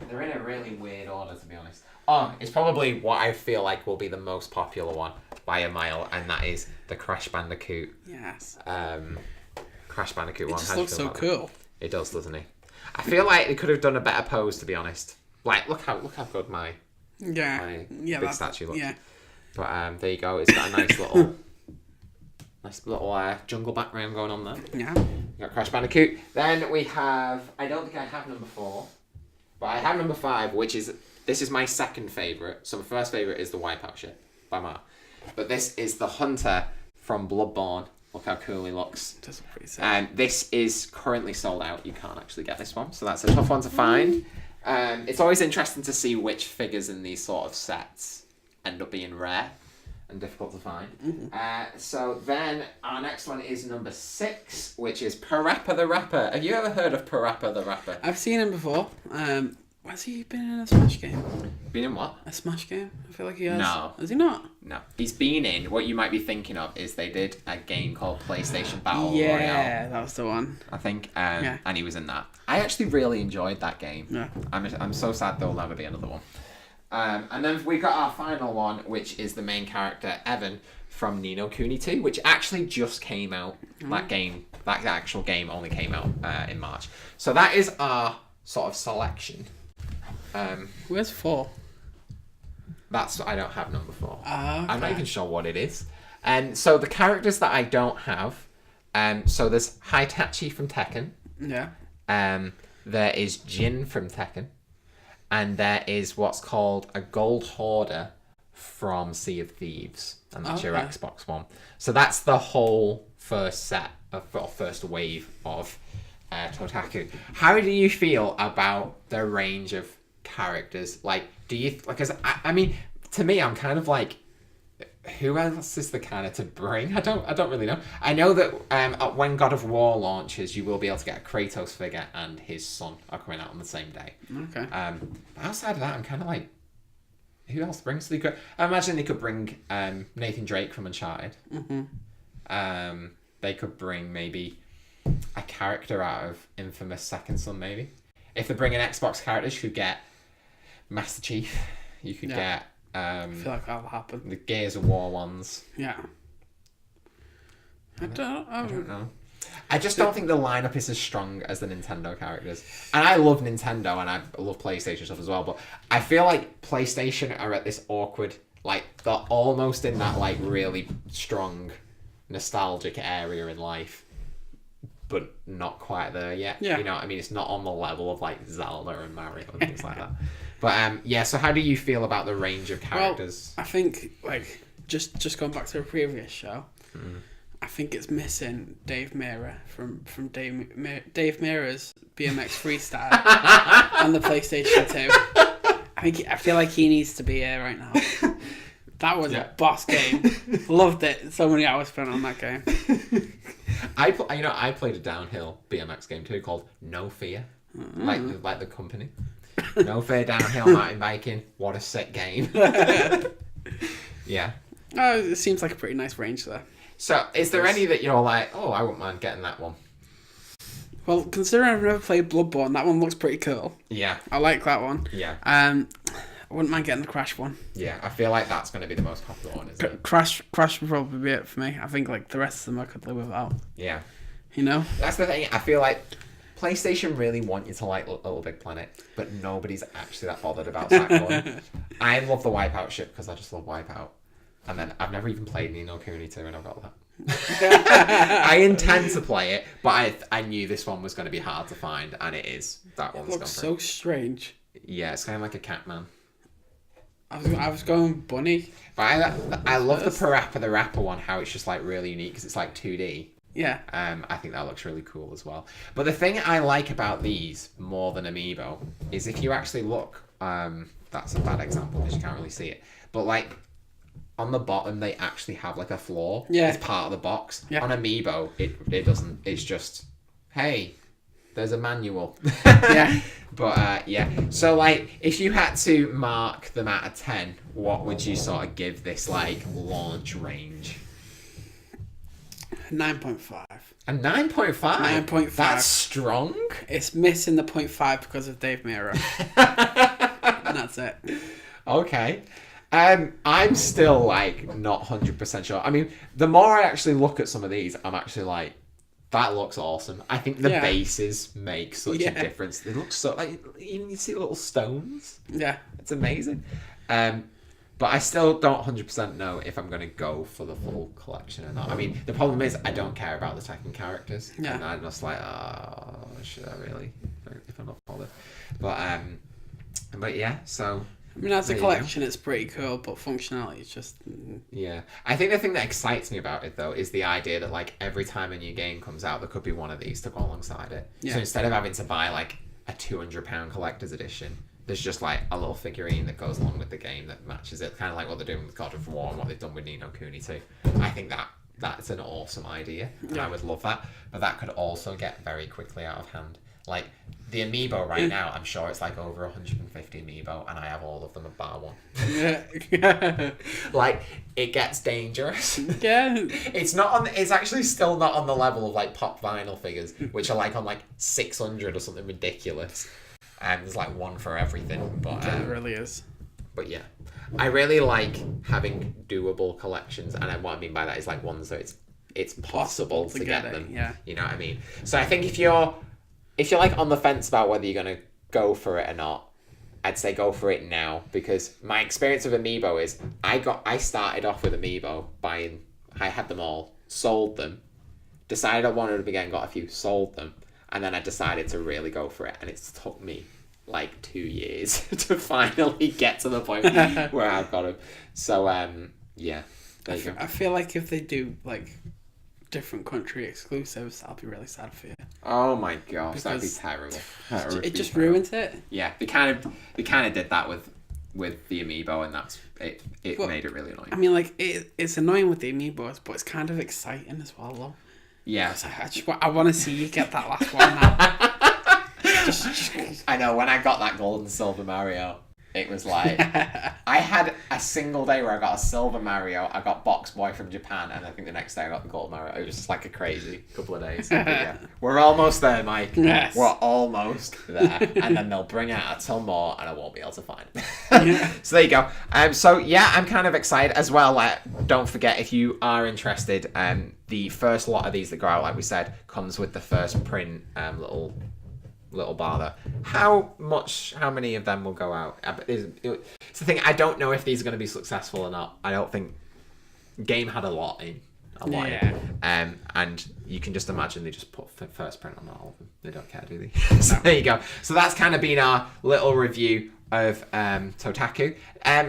they're in a really weird order, to be honest. It's probably what I feel like will be the most popular one by a mile, and that is the Crash Bandicoot. Yes. Crash Bandicoot one. It just looks so cool. It does, doesn't it? I feel like they could have done a better pose, to be honest. Like, look how good my big statue looks. Yeah. But there you go. It's got a nice little... jungle background going on there. Yeah. We got Crash Bandicoot. Then we have... I don't think I have number 4. But I have number 5, which is... This is my second favourite. So my first favourite is the Wipeout ship by Mar. But this is the Hunter from Bloodborne. Look how cool he looks. That's pretty sad. This is currently sold out. You can't actually get this one. So that's a tough one to find. It's always interesting to see which figures in these sort of sets end up being rare and difficult to find. Mm-hmm. So then our next one is number 6, which is Parappa the Rapper. Have you ever heard of Parappa the Rapper? I've seen him before. Has he been in a Smash game? Been in what? A Smash game? I feel like he has. No. Has he not? No. He's been in, what you might be thinking of is they did a game called PlayStation Battle Royale. Yeah, that was the one. I think. And he was in that. I actually really enjoyed that game. Yeah. I'm so sad there'll never be another one. And then we got our final one, which is the main character, Evan, from Ni no Kuni 2, which actually just came out. That actual game only came out in March. So that is our sort of selection. Where's 4? I don't have number 4. Okay. I'm not even sure what it is. And so the characters that I don't have, so there's Hitachi from Tekken. Yeah. There is Jin from Tekken. And there is what's called a Gold Hoarder from Sea of Thieves. And that's your Xbox One. So that's the whole first set, first wave of Totaku. How do you feel about the range of characters? Like, do you... Because, I mean, to me, I'm kind of like... Who else is the kind of to bring? I don't really know. I know that when God of War launches, you will be able to get a Kratos figure and his son are coming out on the same day. Okay. But outside of that, I'm kind of like, who else brings? I imagine they could bring Nathan Drake from Uncharted. Mm-hmm. They could bring maybe a character out of Infamous Second Son, maybe. If they bring in Xbox characters, you could get Master Chief. You could get... I feel like that'll happen. The Gears of War ones. Yeah. I don't know. I just don't think the lineup is as strong as the Nintendo characters. And I love Nintendo and I love PlayStation stuff as well, but I feel like PlayStation are at this awkward, like, they're almost in that, like, really strong, nostalgic area in life, but not quite there yet. Yeah. You know what I mean? It's not on the level of, like, Zelda and Mario and things like that. But, yeah, so how do you feel about the range of characters? Well, I think, like, just going back to a previous show, I think it's missing Dave Mirra from Dave Mirra's BMX Freestyle on the PlayStation 2. I feel like he needs to be here right now. That was a boss game. Loved it. So many hours spent on that game. I played a downhill BMX game too called No Fear, like the company. No Fear downhill mountain biking. What a sick game. Yeah. Oh, it seems like a pretty nice range there. So, is there any that you're like, oh, I wouldn't mind getting that one? Well, considering I've never played Bloodborne, that one looks pretty cool. Yeah. I like that one. Yeah. I wouldn't mind getting the Crash one. Yeah, I feel like that's going to be the most popular one, isn't it? Crash would probably be it for me. I think, like, the rest of them I could live without. Yeah. You know? That's the thing. I feel like PlayStation really want you to like Little Big Planet, but nobody's actually that bothered about Sackboy. I love the Wipeout ship because I just love Wipeout. And then I've never even played Ni no Kuni 2 and I've got that. I intend to play it, but I knew this one was going to be hard to find, and it is. That one's looks so strange. Yeah, it's kind of like a Catman. I was going bunny. But I love the Parappa the Rapper one, how it's just like really unique because it's like 2D. Yeah. I think that looks really cool as well. But the thing I like about these more than Amiibo is if you actually look, that's a bad example because you can't really see it, but like on the bottom they actually have like a floor. Yeah. It's part of the box. Yeah. On Amiibo it doesn't. It's just, hey, there's a manual. Yeah. But yeah. So like if you had to mark them out of 10, what would you sort of give this like launch range? 9.5. A 9.5? 9.5. That's strong. It's missing the 0.5 because of Dave Mirra. And that's it. Okay. I'm still like not 100% sure. I mean, the more I actually look at some of these, I'm actually like, that looks awesome. I think the bases make such a difference. They look so like, even you see little stones. Yeah. It's amazing. But I still don't 100% know if I'm going to go for the full collection or not. I mean, the problem is I don't care about the Tekken characters. Yeah. And I'm just like, oh, should I really? If I'm not bothered. But yeah, so... I mean, as a collection, it's pretty cool, but functionality is just... Yeah. I think the thing that excites me about it, though, is the idea that, like, every time a new game comes out, there could be one of these to go alongside it. Yeah. So instead of having to buy, like, a £200 collector's edition, there's just, like, a little figurine that goes along with the game that matches it. Kind of like what they're doing with God of War and what they've done with Ni no Kuni 2. I think that's an awesome idea, and I would love that. But that could also get very quickly out of hand. Like, the Amiibo right now, I'm sure it's like over 150 Amiibo, and I have all of them at bar one. Yeah. Like, it gets dangerous. Yeah. It's actually still not on the level of, like, pop vinyl figures, which are, like, on, like, 600 or something ridiculous. And there's, like, one for everything. But it really is. But, yeah. I really like having doable collections, and what I mean by that is, like, ones that it's possible to get them. Yeah. You know what I mean? So I think if you're like on the fence about whether you're going to go for it or not, I'd say go for it now, because my experience with Amiibo is I started off with Amiibo buying, I had them all, sold them, decided I wanted them again, got a few, sold them, and then I decided to really go for it, and it's took me like 2 years to finally get to the point where I've got them. So yeah, there you go. I feel like if they do like different country exclusives, I'll be really sad for you. Oh my gosh, that'd be terrible. It just ruins it. Yeah, they kind of did that with the Amiibo, and that's it. It made it really annoying. I mean, like it's annoying with the Amiibos, but it's kind of exciting as well, though. Yeah, I want to see you get that last one now. I know when I got that gold and silver Mario, It was like, I had a single day where I got a silver Mario, I got Box Boy from Japan, and I think the next day I got the gold Mario. It was just like a crazy couple of days. But yeah, we're almost there, Mike. Yes. We're almost there. And then they'll bring out a ton more, and I won't be able to find it. So there you go. So yeah, I'm kind of excited as well. Like, don't forget, if you are interested, the first lot of these that go out, like we said, comes with the first print little bar there. How many of them will go out? It's the thing, I don't know if these are going to be successful or not. I don't think Game had a lot in. And you can just imagine they just put first print on all of them. They don't care, do they? So there you go. So that's kind of been our little review of Totaku.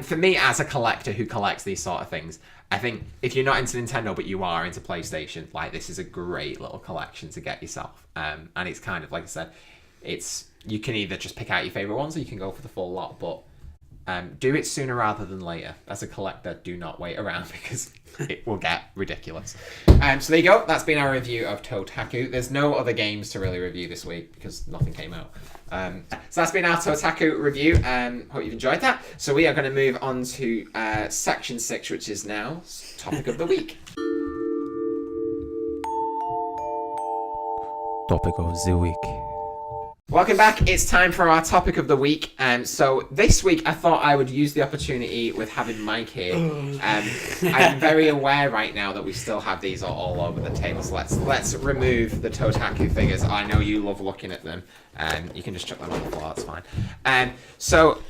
For me, as a collector who collects these sort of things, I think if you're not into Nintendo but you are into PlayStation, like, this is a great little collection to get yourself. And it's kind of, like I said, you can either just pick out your favourite ones or you can go for the full lot, but do it sooner rather than later. As a collector, do not wait around because it will get ridiculous. So there you go. That's been our review of Totaku. There's no other games to really review this week because nothing came out. So that's been our Totaku review. Hope you've enjoyed that. So we are going to move on to section 6, which is now Topic of the Week. Topic of the Week. Welcome back. It's time for our topic of the week. So this week I thought I would use the opportunity with having Mike here. I'm very aware right now that we still have these all over the table. So let's remove the Totaku figures. I know you love looking at them. You can just chuck them on the floor. That's fine. So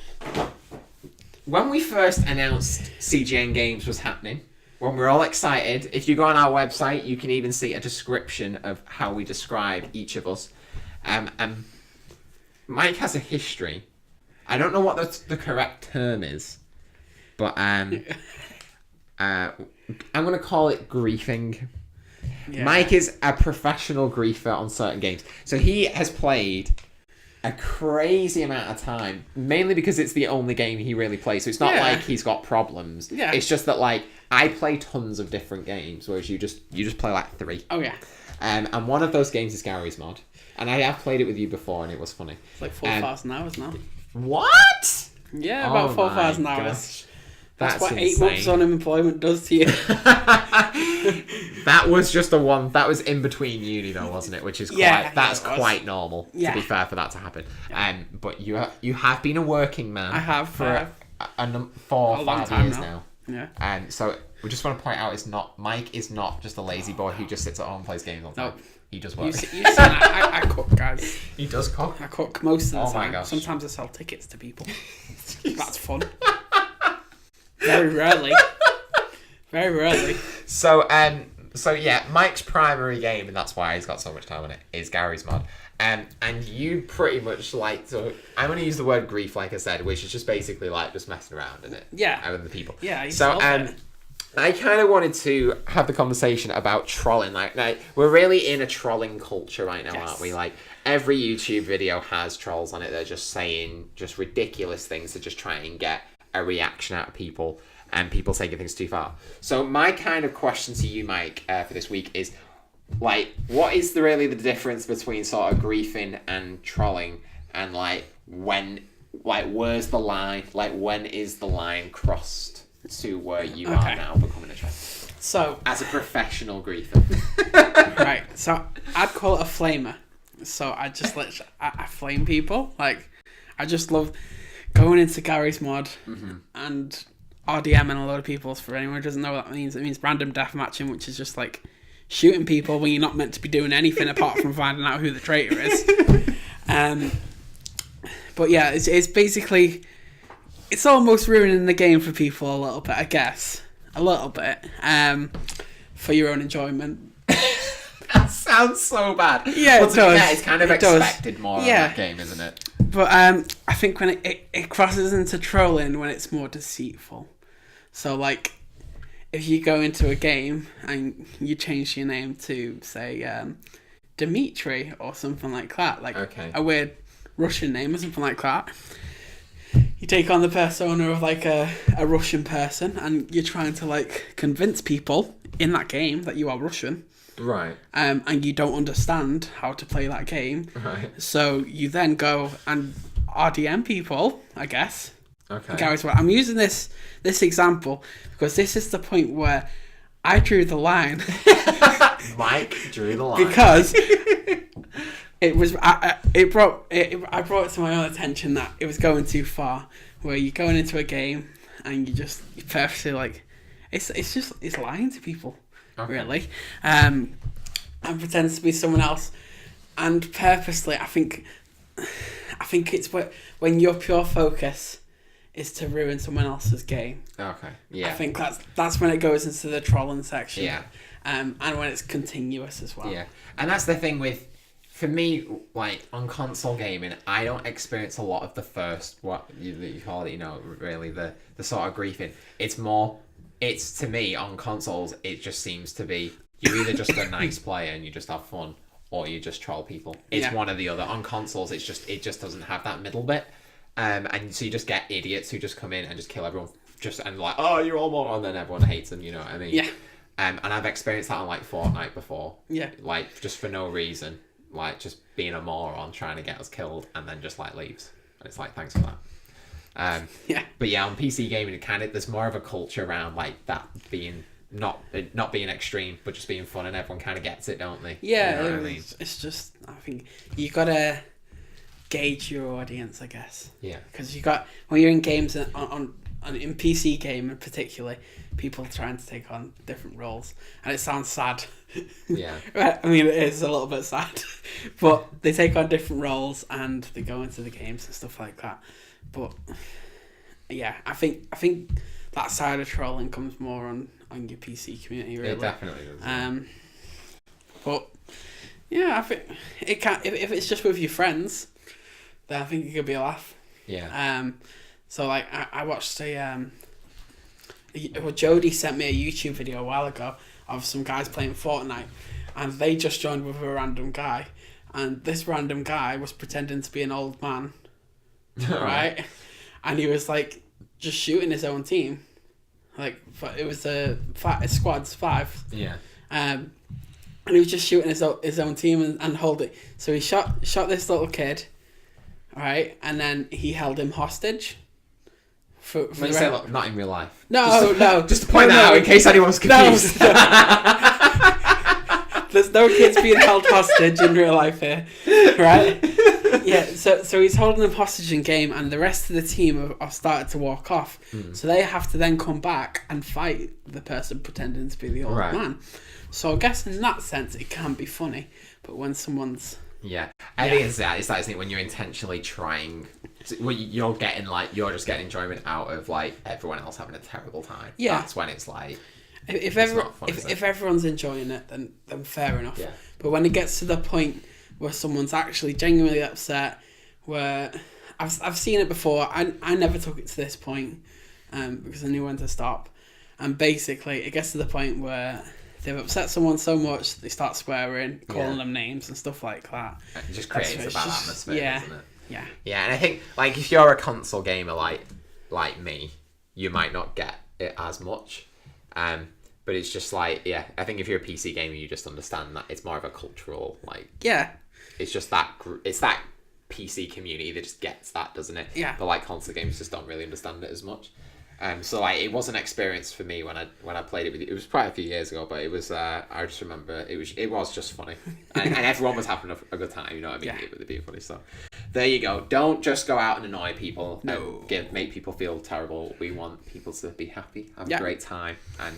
when we first announced CGNgames was happening, when we were all excited, if you go on our website, you can even see a description of how we describe each of us. Mike has a history. I don't know what the correct term is, but I'm going to call it griefing. Yeah. Mike is a professional griefer on certain games. So he has played a crazy amount of time, mainly because it's the only game he really plays. So it's not like he's got problems. Yeah. It's just that, like, I play tons of different games, whereas you just play like 3. Oh, yeah. And one of those games is Gary's Mod. And I have played it with you before, and it was funny. It's like 4,000 hours now. What? Yeah, about 4,000 hours. That's what insane. 8 months unemployment does to you. That was just the one. That was in between uni, though, wasn't it? Which is quite normal. To be fair, for that to happen. Yeah. But you have been a working man. I have for 4 or 5 years now. Yeah. And so we just want to point out, Mike is not just a lazy boy who just sits at home and plays games all the time. Nope. He does work. I cook, guys. He does cook? I cook most of the time. My gosh. Sometimes I sell tickets to people. That's fun. Very rarely. Very rarely. So yeah, Mike's primary game, and that's why he's got so much time on it, is Gary's Mod. And you pretty much like to... I'm going to use the word grief, like I said, which is just basically like just messing around in it. Yeah. With the people. Yeah. So I kind of wanted to have the conversation about trolling. Like we're really in a trolling culture right now, aren't we? Like, every YouTube video has trolls on it. They're just saying just ridiculous things to just try and get a reaction out of people, and people taking things too far. So my kind of question to you, Mike, for this week is, like, what is really the difference between sort of griefing and trolling, and where's the line? Like, when is the line crossed to where you are now becoming a troll? So, as a professional griefer. Right, so I'd call it a flamer. So I just I flame people. Like, I just love going into Gary's Mod and RDMing a load of people. For anyone who doesn't know what that means, it means random death matching, which is just like shooting people when you're not meant to be doing anything apart from finding out who the traitor is. But yeah, it's basically... It's almost ruining the game for people a little bit, I guess. A little bit. For your own enjoyment. That sounds so bad. Yeah, it does. It's kind of expected more on that game, isn't it? But I think when it crosses into trolling when it's more deceitful. So, like, if you go into a game and you change your name to, say, Dimitri or something like that. Like, a weird Russian name or something like that. You take on the persona of like a Russian person, and you're trying to like convince people in that game that you are Russian. Right. And you don't understand how to play that game. Right. So you then go and RDM people, I guess. Okay. Garry's Mod. I'm using this example because this is the point where I drew the line. Mike drew the line because I brought it to my own attention that it was going too far. Where you're going into a game and you purposely like, it's lying to people, really, and pretends to be someone else, and purposely. I think it's when your pure focus is to ruin someone else's game. Okay. Yeah. I think that's when it goes into the trolling section. Yeah. And when it's continuous as well. Yeah. And that's the thing with, for me, like on console gaming, I don't experience a lot of the first, what you call it, really the sort of griefing. It's to me on consoles, it just seems to be you're either just a nice player and you just have fun, or you just troll people. It's one or the other. On consoles, it just doesn't have that middle bit. And so you just get idiots who just come in and just kill everyone, and like, oh, you're all moron, and then everyone hates them. You know what I mean? Yeah. And I've experienced that on like Fortnite before. Yeah. Like just for no reason, like just being a moron trying to get us killed, and then just like leaves. And it's like, thanks for that. Yeah. But yeah, on PC gaming, there's more of a culture around like that being not being extreme, but just being fun, and everyone kind of gets it, don't they? Yeah. You know what I mean? It's just, I think you gotta gauge your audience, I guess. Yeah. Because when you're in games on in PC game in particular, people are trying to take on different roles, and it sounds sad. Yeah. I mean, it is a little bit sad, but they take on different roles and they go into the games and stuff like that. But yeah, I think that side of trolling comes more on your PC community, really. It definitely does. But yeah, I think it can. If it's just with your friends, then I think it could be a laugh. Yeah. So like I watched Jody sent me a YouTube video a while ago of some guys playing Fortnite, and they just joined with a random guy, and this random guy was pretending to be an old man, right? And he was like just shooting his own team, like it was a squads 5. Yeah. And he was just shooting his own team and hold it. So he shot this little kid, right? And then he held him hostage. When you say not in real life. No. Just to point that out in case anyone's confused. No. There's no kids being held hostage in real life here, right? Yeah, so he's holding them hostage in game, and the rest of the team have started to walk off. So they have to then come back and fight the person pretending to be the old man. So I guess in that sense it can be funny, but when someone's... Yeah, I think it's that, isn't it? When you're intentionally trying... Well, you're just getting enjoyment out of like everyone else having a terrible time. Yeah. That's when it's like... If everyone's enjoying it, then fair enough. Yeah. But when it gets to the point where someone's actually genuinely upset, where I've seen it before, I never took it to this point because I knew when to stop. And basically, it gets to the point where they've upset someone so much they start swearing, calling them names and stuff like that. It just creates a bad atmosphere, doesn't it? Yeah. Yeah, and I think like if you're a console gamer like me, you might not get it as much. But it's just like, yeah, I think if you're a PC gamer, you just understand that it's more of a cultural, like... Yeah. It's just that... It's that PC community that just gets that, doesn't it? Yeah. But, like, console gamers just don't really understand it as much. So, like, it was an experience for me when I played it with you. It was quite a few years ago, but it was... I just remember it was just funny. And everyone was having a good time, you know what I mean? Yeah. It would be funny, so... There you go. Don't just go out and annoy people. No. And make people feel terrible. We want people to be happy, have a great time, and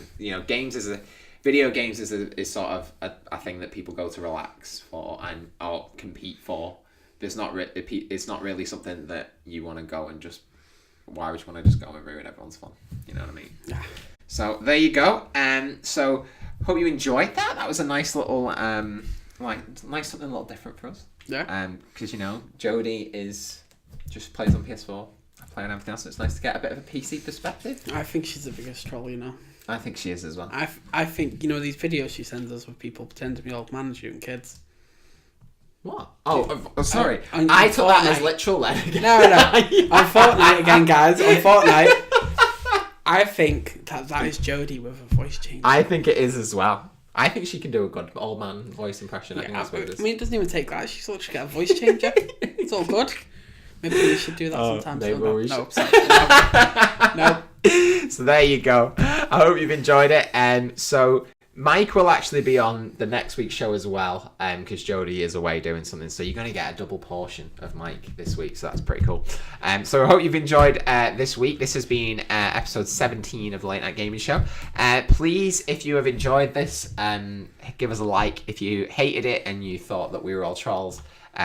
video games is sort of a thing that people go to relax for or compete for. It's not really something that you want to go and just. Why would you want to just go and ruin everyone's fun? You know what I mean? Yeah. So there you go. So hope you enjoyed that. That was a nice little nice something a little different for us. Yeah. Because Jodie just plays on PS4. I play on everything else, so it's nice to get a bit of a PC perspective. I think she's the biggest troll, I think she is as well. I think these videos she sends us with people pretend to be old man shooting kids. What? Oh, sorry. I took that as literal then. No. On Fortnite again, guys. On Fortnite. I think that is Jodie with a voice change. I think it is as well. I think she can do a good old man voice impression. Yeah, I think that's what it is. I mean, it doesn't even take that. She's literally got a voice changer. It's all good. Maybe we should do that sometime. Maybe we should. No, sorry. No. So there you go. I hope you've enjoyed it. So Mike will actually be on the next week's show as well, because Jodie is away doing something. So you're going to get a double portion of Mike this week. So that's pretty cool. So I hope you've enjoyed this week. This has been episode 17 of the Late Night Gaming Show. Please, if you have enjoyed this, give us a like. If you hated it and you thought that we were all trolls,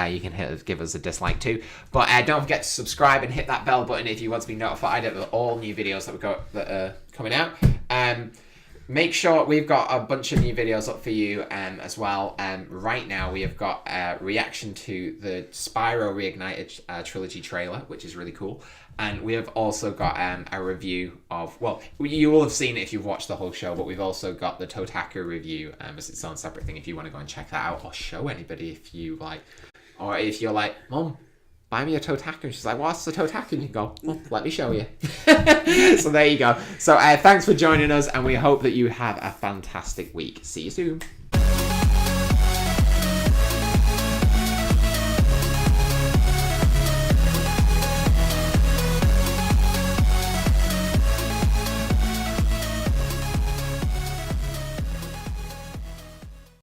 you can give us a dislike too. But don't forget to subscribe and hit that bell button if you want to be notified of all new videos that are coming out. Make sure we've got a bunch of new videos up for you as well. Right now we have got a reaction to the Spyro Reignited Trilogy trailer, which is really cool. And we have also got a review of, well, you will have seen it if you've watched the whole show, but we've also got the Totaku review as its own separate thing if you want to go and check that out, or show anybody if you like. Or if you're like, Mom, buy me a Totaku. She's like, what's the Totaku? And you go, well, let me show you. So there you go. So thanks for joining us, and we hope that you have a fantastic week. See you soon.